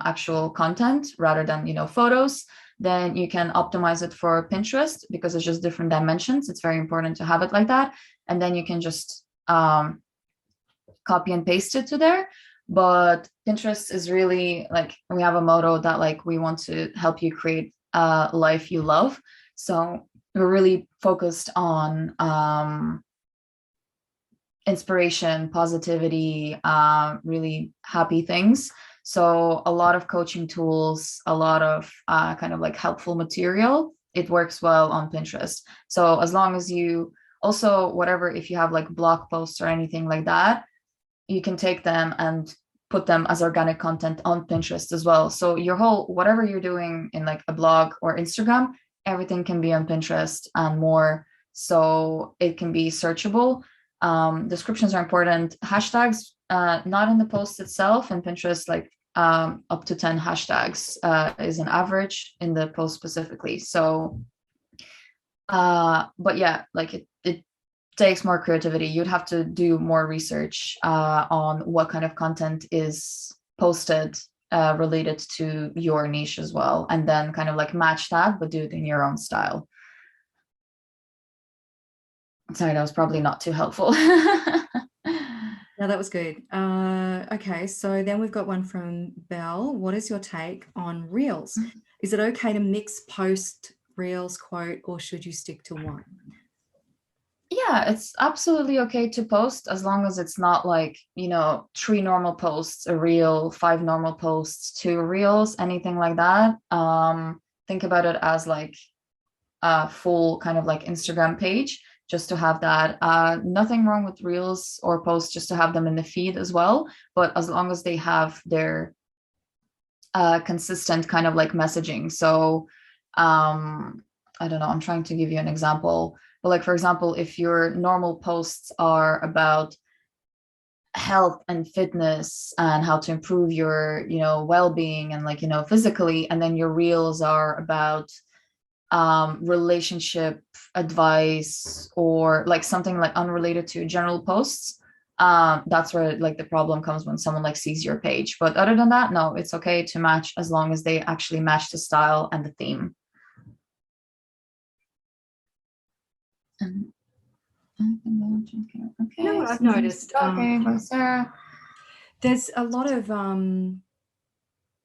actual content rather than, photos, then you can optimize it for Pinterest because it's just different dimensions. It's very important to have it like that. And then you can just copy and paste it to there. But Pinterest is really we have a motto that we want to help you create a life you love. So we're really focused on inspiration, positivity, really happy things. So a lot of coaching tools, a lot of helpful material, it works well on Pinterest. So as long as you also, if you have blog posts or anything like that, you can take them and put them as organic content on Pinterest as well. So your whole, whatever you're doing in like a blog or Instagram, everything can be on Pinterest and more. So it can be searchable. Descriptions are important. Hashtags, not in the post itself. In Pinterest, like up to 10 hashtags is an average in the post specifically. So, but yeah, like it takes more creativity. You'd have to do more research on what kind of content is posted related to your niche as well, and then kind of like match that, but do it in your own style. Sorry, that was probably not too helpful. No, that was good. Okay, so then we've got one from Belle. What is your take on Reels? Is it okay to mix post, Reels, quote, or should you stick to one? Yeah, it's absolutely okay to post as long as it's not like, 3 normal posts, a reel, 5 normal posts, 2 reels, anything like that. Think about it as like a full kind of like Instagram page, just to have that. Nothing wrong with reels or posts, just to have them in the feed as well. But as long as they have their consistent kind of like messaging. So I don't know, I'm trying to give you an example. But like, for example, if your normal posts are about health and fitness and how to improve your, well-being and like, physically, and then your reels are about relationship advice or like something like unrelated to general posts, that's where like the problem comes when someone like sees your page. But other than that, no, it's okay to match as long as they actually match the style and the theme. Okay. You know what I've noticed? Okay, Sarah. There's a lot of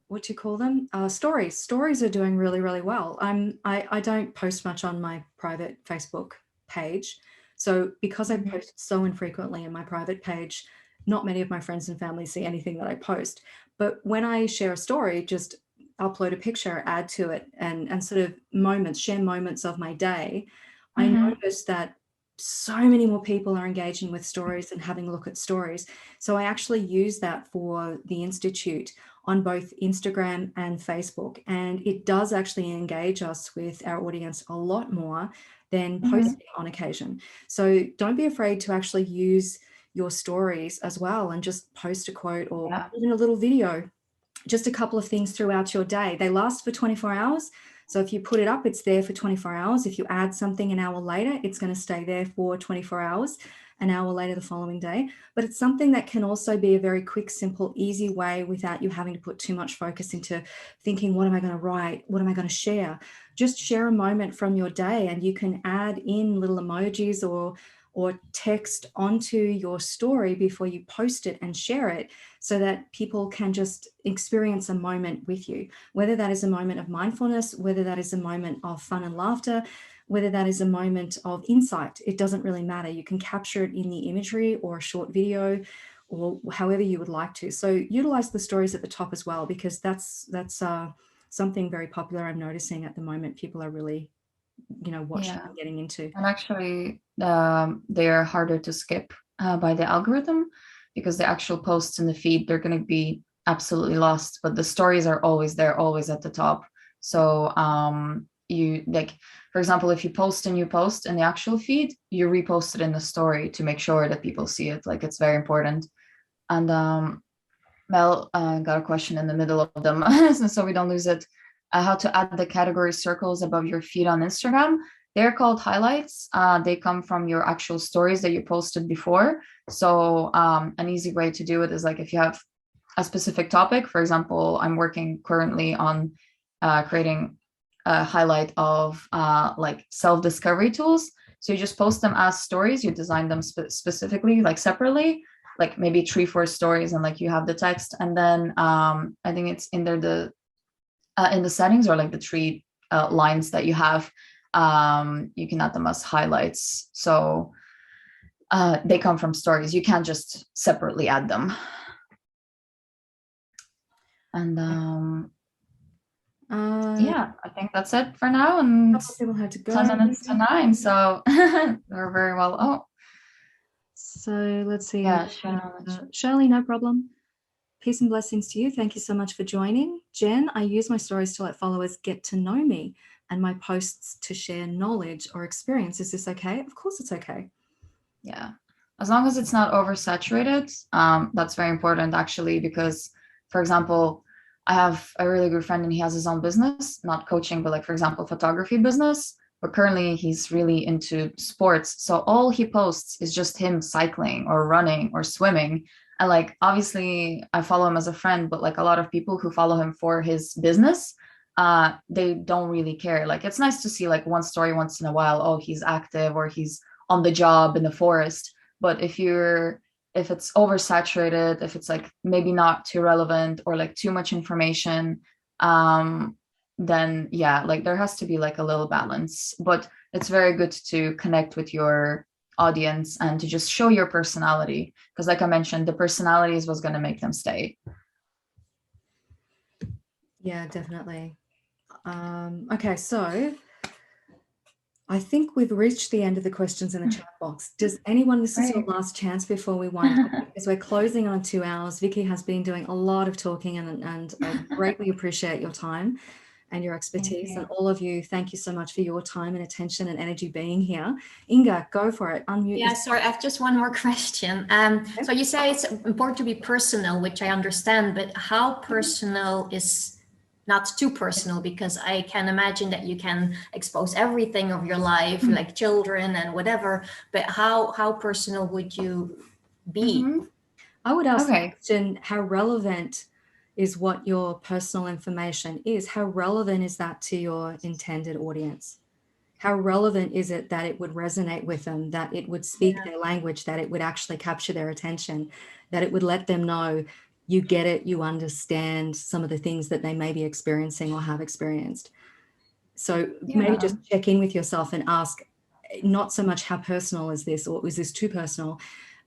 what do you call them? Stories. Stories are doing really, really well. I don't post much on my private Facebook page. So because I post so infrequently in my private page, not many of my friends and family see anything that I post. But when I share a story, just upload a picture, add to it, and sort of share moments of my day, I notice that so many more people are engaging with stories and having a look at stories. So I actually use that for the Institute on both Instagram and Facebook. And it does actually engage us with our audience a lot more than posting on occasion. So don't be afraid to actually use your stories as well and just post a quote or even a little video, just a couple of things throughout your day. They last for 24 hours. So if you put it up, it's there for 24 hours. If you add something an hour later, it's going to stay there for 24 hours, an hour later the following day. But it's something that can also be a very quick, simple, easy way without you having to put too much focus into thinking, what am I going to write? What am I going to share? Just share a moment from your day, and you can add in little emojis or text onto your story before you post it and share it, so that people can just experience a moment with you, whether that is a moment of mindfulness, whether that is a moment of fun and laughter, whether that is a moment of insight. It doesn't really matter. You can capture it in the imagery or a short video or however you would like to. So utilize the stories at the top as well, because that's something very popular I'm noticing at the moment. People are really watching and getting into. And actually they are harder to skip by the algorithm, because the actual posts in the feed, they're going to be absolutely lost, but the stories are always there, always at the top. So you, like, for example, if you post a new post in the actual feed, you repost it in the story to make sure that people see it. Like, it's very important. And Mel got a question in the middle of them so we don't lose it. How to add the category circles above your feed on Instagram. They're called highlights. They come from your actual stories that you posted before. So an easy way to do it is, like, if you have a specific topic, for example, I'm working currently on creating a highlight of like self-discovery tools. So you just post them as stories. You design them specifically, like separately, like maybe 3-4 stories, and like you have the text. And then I think it's in there, in the settings, or like the 3 lines that you have, you can add them as highlights. So they come from stories. You can't just separately add them. And yeah, I think that's it for now. And a couple of people had to go. 10 minutes to 9, so we're very well. Oh, so let's see. Yeah, Shirley, no problem. Peace and blessings to you. Thank you so much for joining. Jen, I use my stories to let followers get to know me and my posts to share knowledge or experience. Is this okay? Of course it's okay. Yeah. As long as it's not oversaturated, that's very important actually, because, for example, I have a really good friend and he has his own business, not coaching, but like, for example, photography business. But currently he's really into sports. So all he posts is just him cycling or running or swimming. And like, obviously I follow him as a friend, but like a lot of people who follow him for his business, they don't really care. Like, it's nice to see like one story once in a while. Oh, he's active or he's on the job in the forest. But if it's oversaturated, if it's like maybe not too relevant or like too much information, then yeah, like there has to be like a little balance. But it's very good to connect with your audience and to just show your personality, because like I mentioned, the personality is what's going to make them stay. Yeah, definitely. Okay, so I think we've reached the end of the questions in the chat box. Does anyone, this is your last chance before we wind up, because we're closing on 2 hours. Vicky has been doing a lot of talking and I greatly appreciate your time and your expertise. And all of you, thank you so much for your time and attention and energy being here. Inga, go for it. Unmute. Yeah, sorry, I have just one more question. So you say it's important to be personal, which I understand, but how personal is not too personal? Because I can imagine that you can expose everything of your life, like children and whatever, but how personal would you be? I would ask the question, how relevant is what your personal information is? How relevant is that to your intended audience? How relevant is it that it would resonate with them, that it would speak their language, that it would actually capture their attention, that it would let them know you get it, you understand some of the things that they may be experiencing or have experienced. So maybe just check in with yourself and ask, not so much how personal is this, or is this too personal?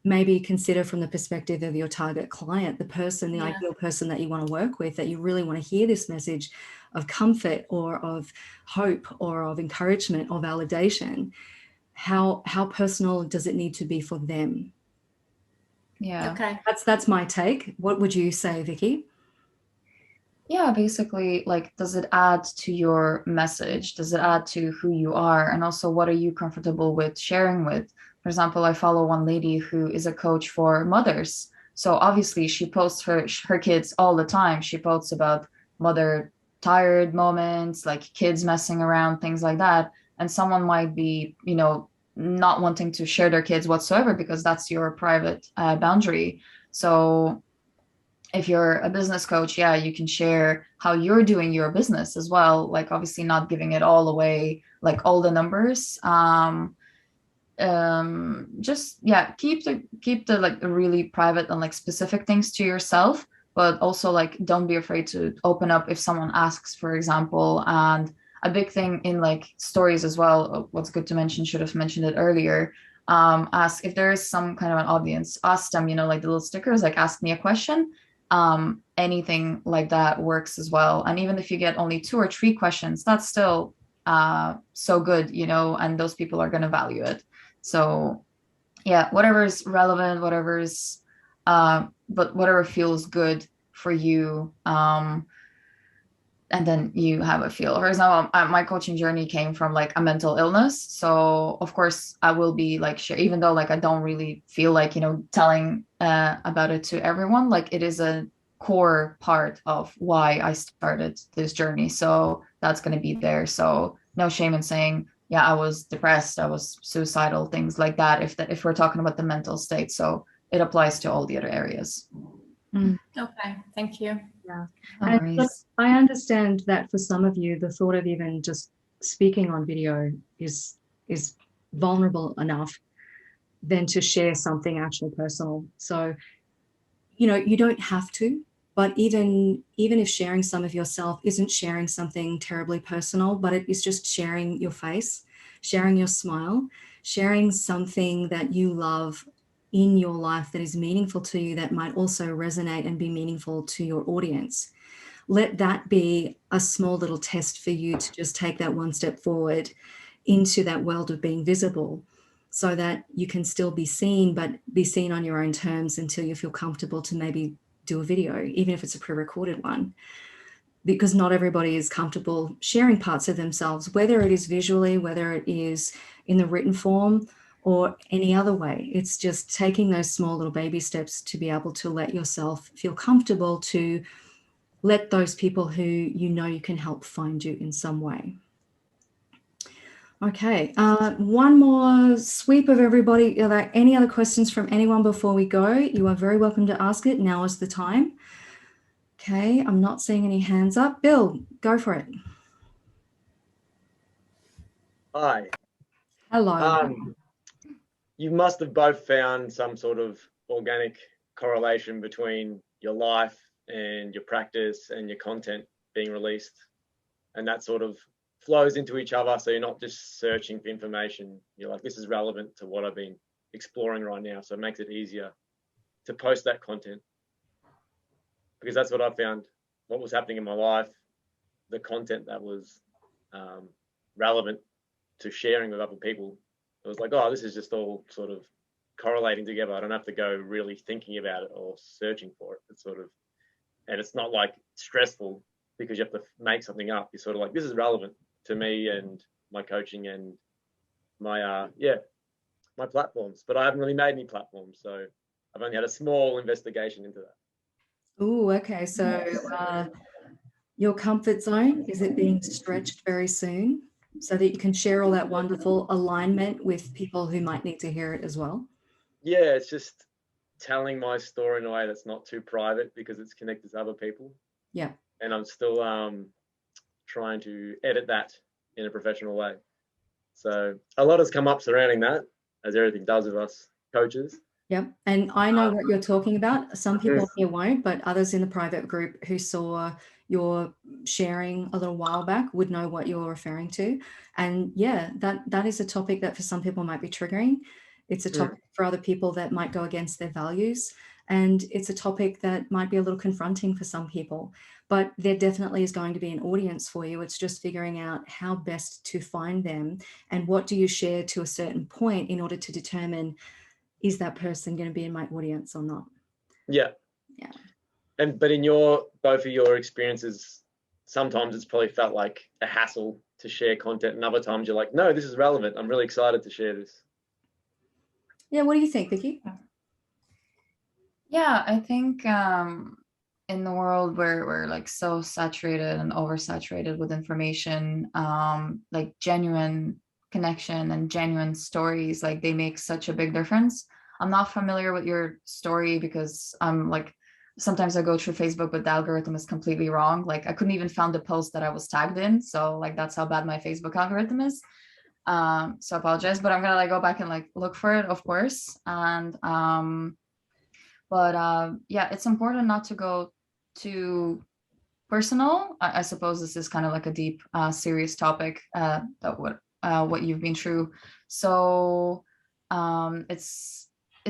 Maybe consider from the perspective of your target client, the person, the ideal person that you want to work with, that you really want to hear this message of comfort or of hope or of encouragement or validation. How personal does it need to be for them? Yeah. Okay. That's my take. What would you say, Vicky? Yeah, basically, like, does it add to your message? Does it add to who you are? And also, what are you comfortable with sharing with? For example, I follow one lady who is a coach for mothers. So obviously she posts her kids all the time. She posts about mother tired moments, like kids messing around, things like that. And someone might be, not wanting to share their kids whatsoever because that's your private boundary. So if you're a business coach, yeah, you can share how you're doing your business as well. Like, obviously not giving it all away, like all the numbers. Just, yeah, keep the like the really private and like specific things to yourself, but also like don't be afraid to open up if someone asks, for example. And a big thing in like stories as well, what's good to mention, should have mentioned it earlier. Ask if there is some kind of an audience, ask them, like the little stickers, like ask me a question. Anything like that works as well. And even if you get only 2 or 3 questions, that's still so good, and those people are going to value it. So yeah, whatever's relevant, but whatever feels good for you. And then you have a feel. For example, my coaching journey came from like a mental illness. So of course I will be like, sure, even though like I don't really feel like, telling about it to everyone, like it is a core part of why I started this journey. So that's going to be there. So no shame in saying, yeah, I was depressed, I was suicidal, things like that. If we're talking about the mental state, so it applies to all the other areas. Okay, thank you. Yeah. And I understand that for some of you, the thought of even just speaking on video is vulnerable enough than to share something actually personal. So, you don't have to, but even if sharing some of yourself isn't sharing something terribly personal, but it is just sharing your face, sharing your smile, sharing something that you love in your life that is meaningful to you, that might also resonate and be meaningful to your audience. Let that be a small little test for you to just take that one step forward into that world of being visible, so that you can still be seen, but be seen on your own terms until you feel comfortable to maybe do a video, even if it's a pre-recorded one, because not everybody is comfortable sharing parts of themselves, whether it is visually, whether it is in the written form or any other way. It's just taking those small little baby steps to be able to let yourself feel comfortable to let those people who you know you can help find you in some way. Okay, one more sweep of everybody. Are there any other questions from anyone before we go? You are very welcome to ask it. Now is the time. Okay, I'm not seeing any hands up. Bill, go for it. Hi. Hello. You must have both found some sort of organic correlation between your life and your practice and your content being released, and that sort of flows into each other. So you're not just searching for information. You're like, this is relevant to what I've been exploring right now. So it makes it easier to post that content, because that's what I found. What was happening in my life, the content that was relevant to sharing with other people, it was like, oh, this is just all sort of correlating together. I don't have to go really thinking about it or searching for it. It's sort of, and it's not like stressful because you have to make something up. You're sort of like, this is relevant to me and my coaching and my my platforms. But I haven't really made any platforms, so I've only had a small investigation into that. Oh, okay. So your comfort zone, is it being stretched very soon so that you can share all that wonderful alignment with people who might need to hear it as well? Yeah, it's just telling my story in a way that's not too private because it's connected to other people. Yeah. And I'm still trying to edit that in a professional way. So a lot has come up surrounding that, as everything does with us coaches. Yep. And I know what you're talking about. Some people here won't, but others in the private group who saw your sharing a little while back would know what you're referring to. And yeah, that is a topic that for some people might be triggering. It's a topic for other people that might go against their values. And it's a topic that might be a little confronting for some people, but there definitely is going to be an audience for you. It's just figuring out how best to find them and what do you share to a certain point in order to determine, is that person going to be in my audience or not? Yeah. Yeah. But in both of your experiences, sometimes it's probably felt like a hassle to share content, and other times you're like, no, this is relevant. I'm really excited to share this. Yeah. What do you think, Vicky? Yeah, I think in the world where we're like so saturated and oversaturated with information, like genuine connection and genuine stories, like they make such a big difference. I'm not familiar with your story because I'm like, sometimes I go through Facebook, but the algorithm is completely wrong. Like I couldn't even find the post that I was tagged in. So like that's how bad my Facebook algorithm is. So I apologize, but I'm gonna like go back and like look for it, of course. And yeah, it's important not to go too personal. I suppose this is kind of like a deep, serious topic that what you've been through. So it's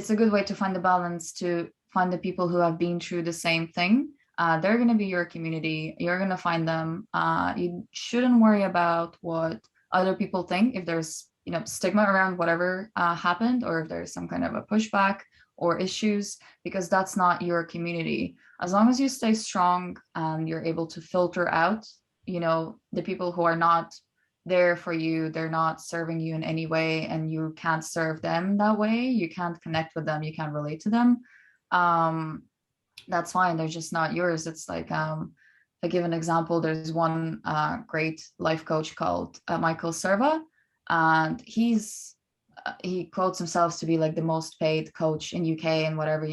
a good way to find the balance, to find the people who have been through the same thing. They're going to be your community. You're going to find them. You shouldn't worry about what other people think. If there's stigma around whatever happened, or if there's some kind of a pushback or issues, because that's not your community. As long as you stay strong and you're able to filter out, the people who are not there for you, they're not serving you in any way, and you can't serve them that way, you can't connect with them, you can't relate to them, that's fine. They're just not yours. It's like, I give an example. There's one great life coach called Michael Serva, and he quotes himself to be like the most paid coach in UK and whatever,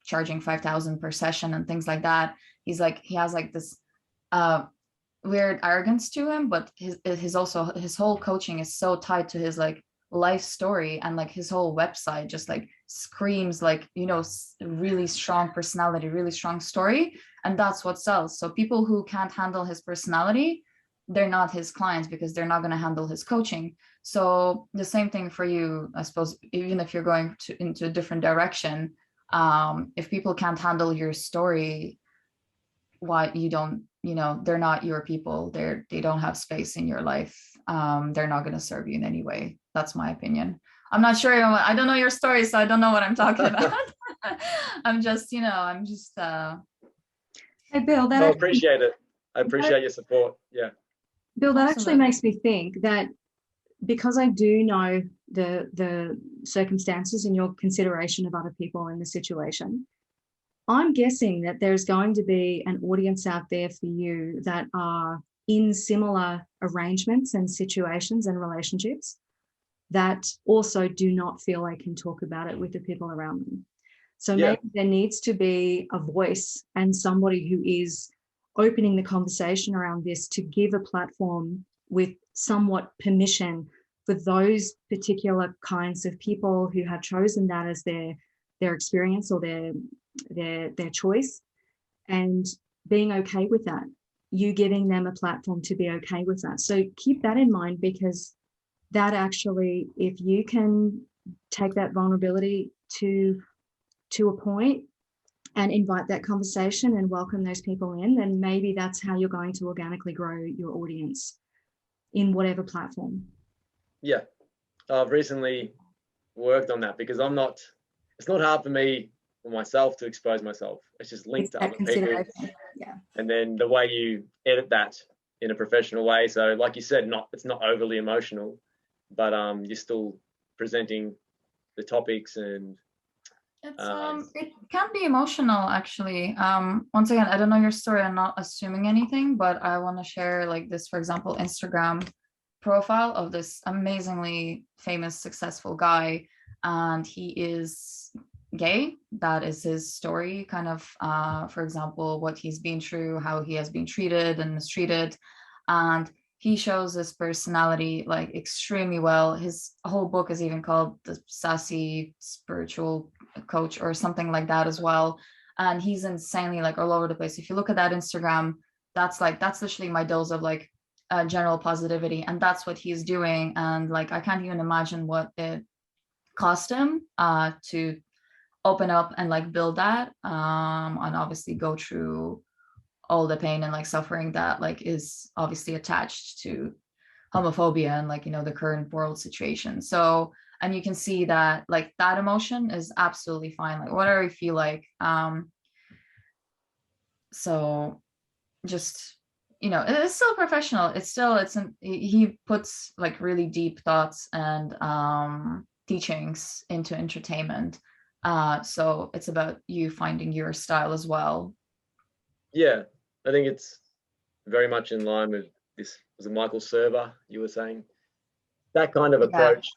charging 5,000 per session and things like that. He's like, he has like this weird arrogance to him, but his whole coaching is so tied to his like life story, and like his whole website just like screams like, really strong personality, really strong story, and that's what sells. So people who can't handle his personality, they're not his clients, because they're not going to handle his coaching. So the same thing for you, I suppose, even if you're going into a different direction, if people can't handle your story, why you don't, they're not your people. They don't have space in your life. They're not going to serve you in any way. That's my opinion. I'm not sure. I don't know your story, so I don't know what I'm talking about. I'm just Hey, Bill, So I appreciate it. I appreciate your support. Yeah. Bill, that actually Absolutely. makes me think that because I do know the circumstances and your consideration of other people in the situation, I'm guessing that there's going to be an audience out there for you that are in similar arrangements and situations and relationships that also do not feel they can talk about it with the people around them. So Yeah. maybe there needs to be a voice and somebody who is opening the conversation around this to give a platform with somewhat permission for those particular kinds of people who have chosen that as their experience or their choice, and being okay with that, you giving them a platform to be okay with that. So keep that in mind, because that actually, if you can take that vulnerability to a point and invite that conversation and welcome those people in, then maybe that's how you're going to organically grow your audience in whatever platform. Yeah. I've recently worked on that because it's not hard for me or myself to expose myself. It's just linked to other people. Yeah. And then the way you edit that in a professional way. So like you said, it's not overly emotional, but you're still presenting the topics and it can be emotional actually. Once again, I don't know your story, I'm not assuming anything, but I want to share like this, for example, Instagram profile of this amazingly famous, successful guy, and he is gay. That is his story, kind of, for example, what he's been through, how he has been treated and mistreated, and he shows this personality like extremely well. His whole book is even called The Sassy Spiritual Coach or something like that as well. And he's insanely like all over the place. If you look at that Instagram, that's literally my dose of like general positivity, and that's what he's doing. And like I can't even imagine what it cost him to open up and like build that, and obviously go through all the pain and like suffering that like is obviously attached to homophobia and like, you know, the current world situation. So, and you can see that like that emotion is absolutely fine, like whatever you feel like. So just, you know, it's still professional. He puts like really deep thoughts and teachings into entertainment. So it's about you finding your style as well. Yeah, I think it's very much in line with this. Was it Michael Server you were saying? That kind of approach,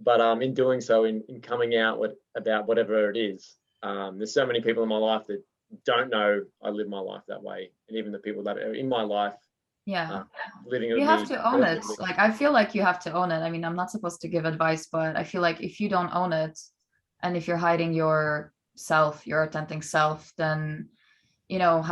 but in doing so, in coming out about whatever it is, there's so many people in my life that don't know I live my life that way, and even the people that are in my life, living it. You have to own it. Like I feel like you have to own it. I mean, I'm not supposed to give advice, but I feel like if you don't own it, and if you're hiding your self, your authentic self, then you know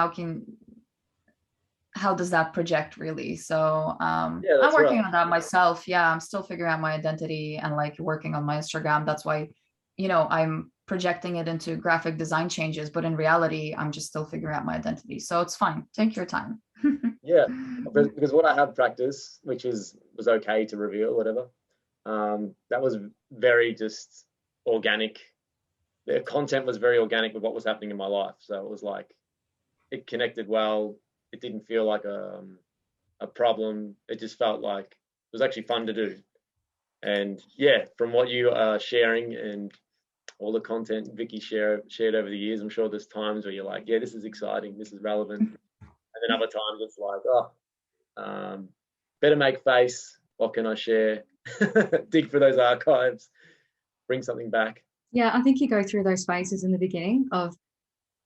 how does that project really? So I'm working on that myself. Yeah, I'm still figuring out my identity and like working on my Instagram. That's why, you know, I'm projecting it into graphic design changes, but in reality, I'm just still figuring out my identity. So it's fine. Take your time. Yeah, because what I have practiced, which was okay to reveal, whatever, that was very just organic. The content was very organic with what was happening in my life. So it was like, it connected well. It didn't feel like a problem. It just felt like it was actually fun to do. And yeah, from what you are sharing and all the content Vicky shared over the years, I'm sure there's times where you're like, yeah, this is exciting, this is relevant. And then other times it's like, better make face. What can I share? Dig for those archives, bring something back. Yeah, I think you go through those phases in the beginning of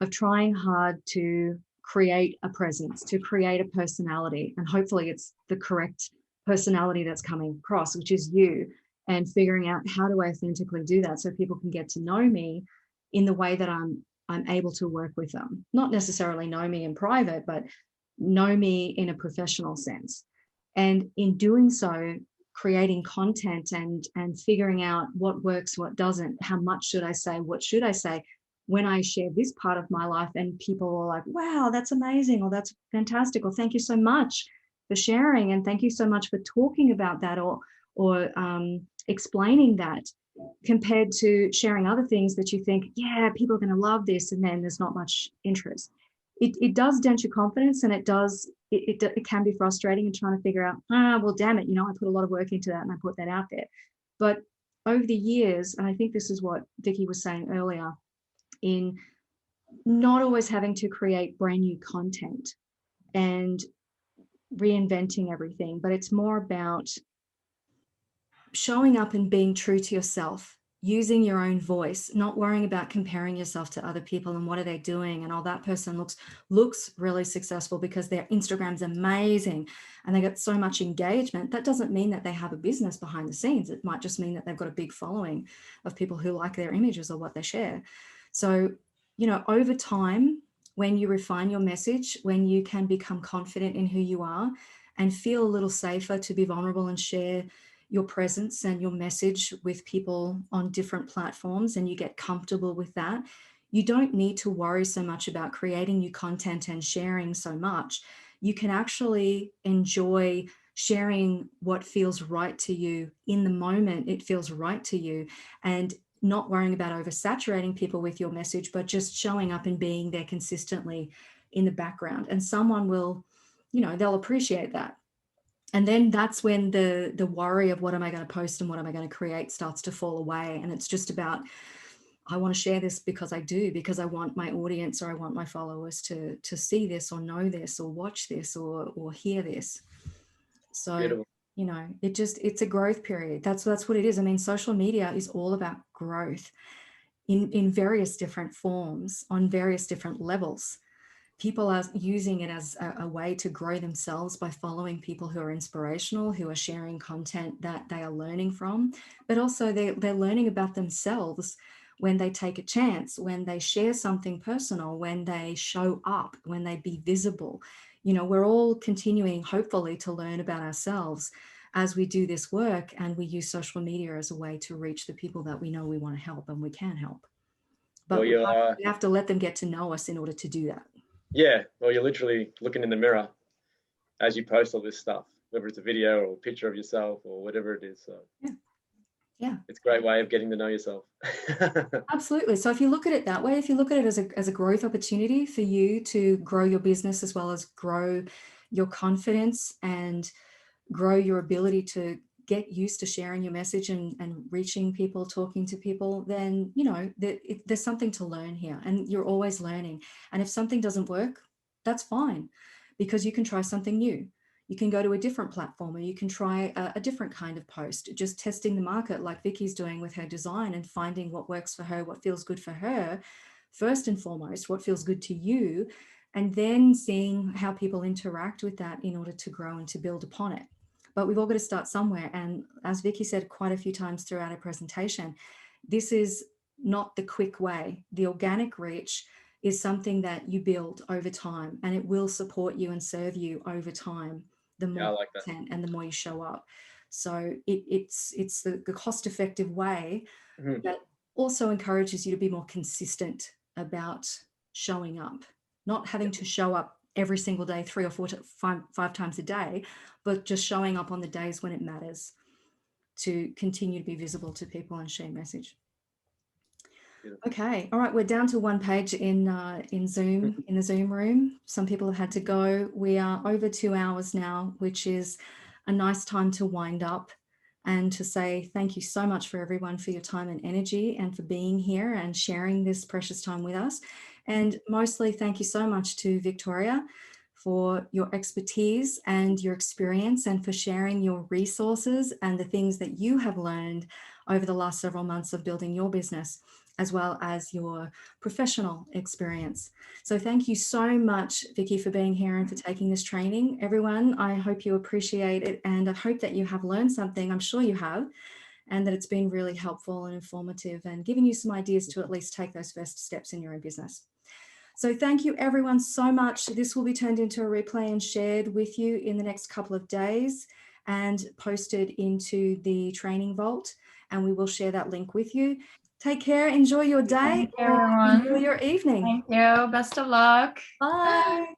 trying hard to create a presence, to create a personality, and hopefully it's the correct personality that's coming across, which is you, and figuring out how do I authentically do that so people can get to know me in the way that I'm able to work with them. Not necessarily know me in private, but know me in a professional sense. And in doing so, creating content and figuring out what works, what doesn't, how much should I say, what should I say, when I share this part of my life and people are like, wow, that's amazing, or that's fantastic, or thank you so much for sharing, and thank you so much for talking about that, or explaining that, compared to sharing other things that you think, yeah, people are going to love this, and then there's not much interest. it does dent your confidence, and it can be frustrating and trying to figure out, well, damn it, I put a lot of work into that and I put that out there. But over the years, and I think this is what Vicky was saying earlier, in not always having to create brand new content and reinventing everything, but it's more about showing up and being true to yourself, using your own voice, not worrying about comparing yourself to other people and what are they doing, and that person looks really successful because their Instagram's amazing and they get so much engagement. That doesn't mean that they have a business behind the scenes. It might just mean that they've got a big following of people who like their images or what they share. So, over time, when you refine your message, when you can become confident in who you are and feel a little safer to be vulnerable and share your presence and your message with people on different platforms, and you get comfortable with that, you don't need to worry so much about creating new content and sharing so much. You can actually enjoy sharing what feels right to you in the moment it feels right to you, and not worrying about oversaturating people with your message, but just showing up and being there consistently in the background. And someone will, they'll appreciate that. And then that's when the worry of what am I going to post and what am I going to create starts to fall away. And it's just about, I want to share this because I want my audience or I want my followers to see this or know this or watch this or hear this. So, Beautiful. it's a growth period. That's what it is. I mean, social media is all about growth in various different forms on various different levels. People are using it as a way to grow themselves by following people who are inspirational, who are sharing content that they are learning from, but also they're learning about themselves when they take a chance, when they share something personal, when they show up, when they be visible. We're all continuing, hopefully, to learn about ourselves as we do this work, and we use social media as a way to reach the people that we know we want to help and we can help. But we have to let them get to know us in order to do that. Yeah, well, you're literally looking in the mirror as you post all this stuff, whether it's a video or a picture of yourself or whatever it is. So yeah, it's a great way of getting to know yourself. Absolutely. So if you look at it that way, if you look at it as a growth opportunity for you to grow your business as well as grow your confidence and grow your ability to get used to sharing your message and reaching people, talking to people, then, there's something to learn here, and you're always learning. And if something doesn't work, that's fine, because you can try something new. You can go to a different platform, or you can try a different kind of post, just testing the market like Vicky's doing with her design and finding what works for her, what feels good for her, first and foremost, what feels good to you, and then seeing how people interact with that in order to grow and to build upon it. But we've all got to start somewhere. And as Vicky said quite a few times throughout her presentation, this is not the quick way. The organic reach is something that you build over time, and it will support you and serve you over time, the more content and the more you show up. So it's the cost-effective way that also encourages you to be more consistent about showing up, not having to show up every single day, 3 or 4 to 5 times a day, but just showing up on the days when it matters to continue to be visible to people and share message. Beautiful. Okay, all right, we're down to one page in Zoom, in the Zoom room. Some people have had to go. We are over 2 hours now, which is a nice time to wind up and to say thank you so much for everyone for your time and energy and for being here and sharing this precious time with us. And mostly thank you so much to Victoria for your expertise and your experience, and for sharing your resources and the things that you have learned over the last several months of building your business, as well as your professional experience. So thank you so much, Vicky, for being here and for taking this training. Everyone, I hope you appreciate it, and I hope that you have learned something. I'm sure you have, and that it's been really helpful and informative and giving you some ideas to at least take those first steps in your own business. So thank you everyone so much. This will be turned into a replay and shared with you in the next couple of days and posted into the training vault, and we will share that link with you. Take care, enjoy your day, Thank you, everyone. enjoy your evening. Thank you, best of luck. Bye.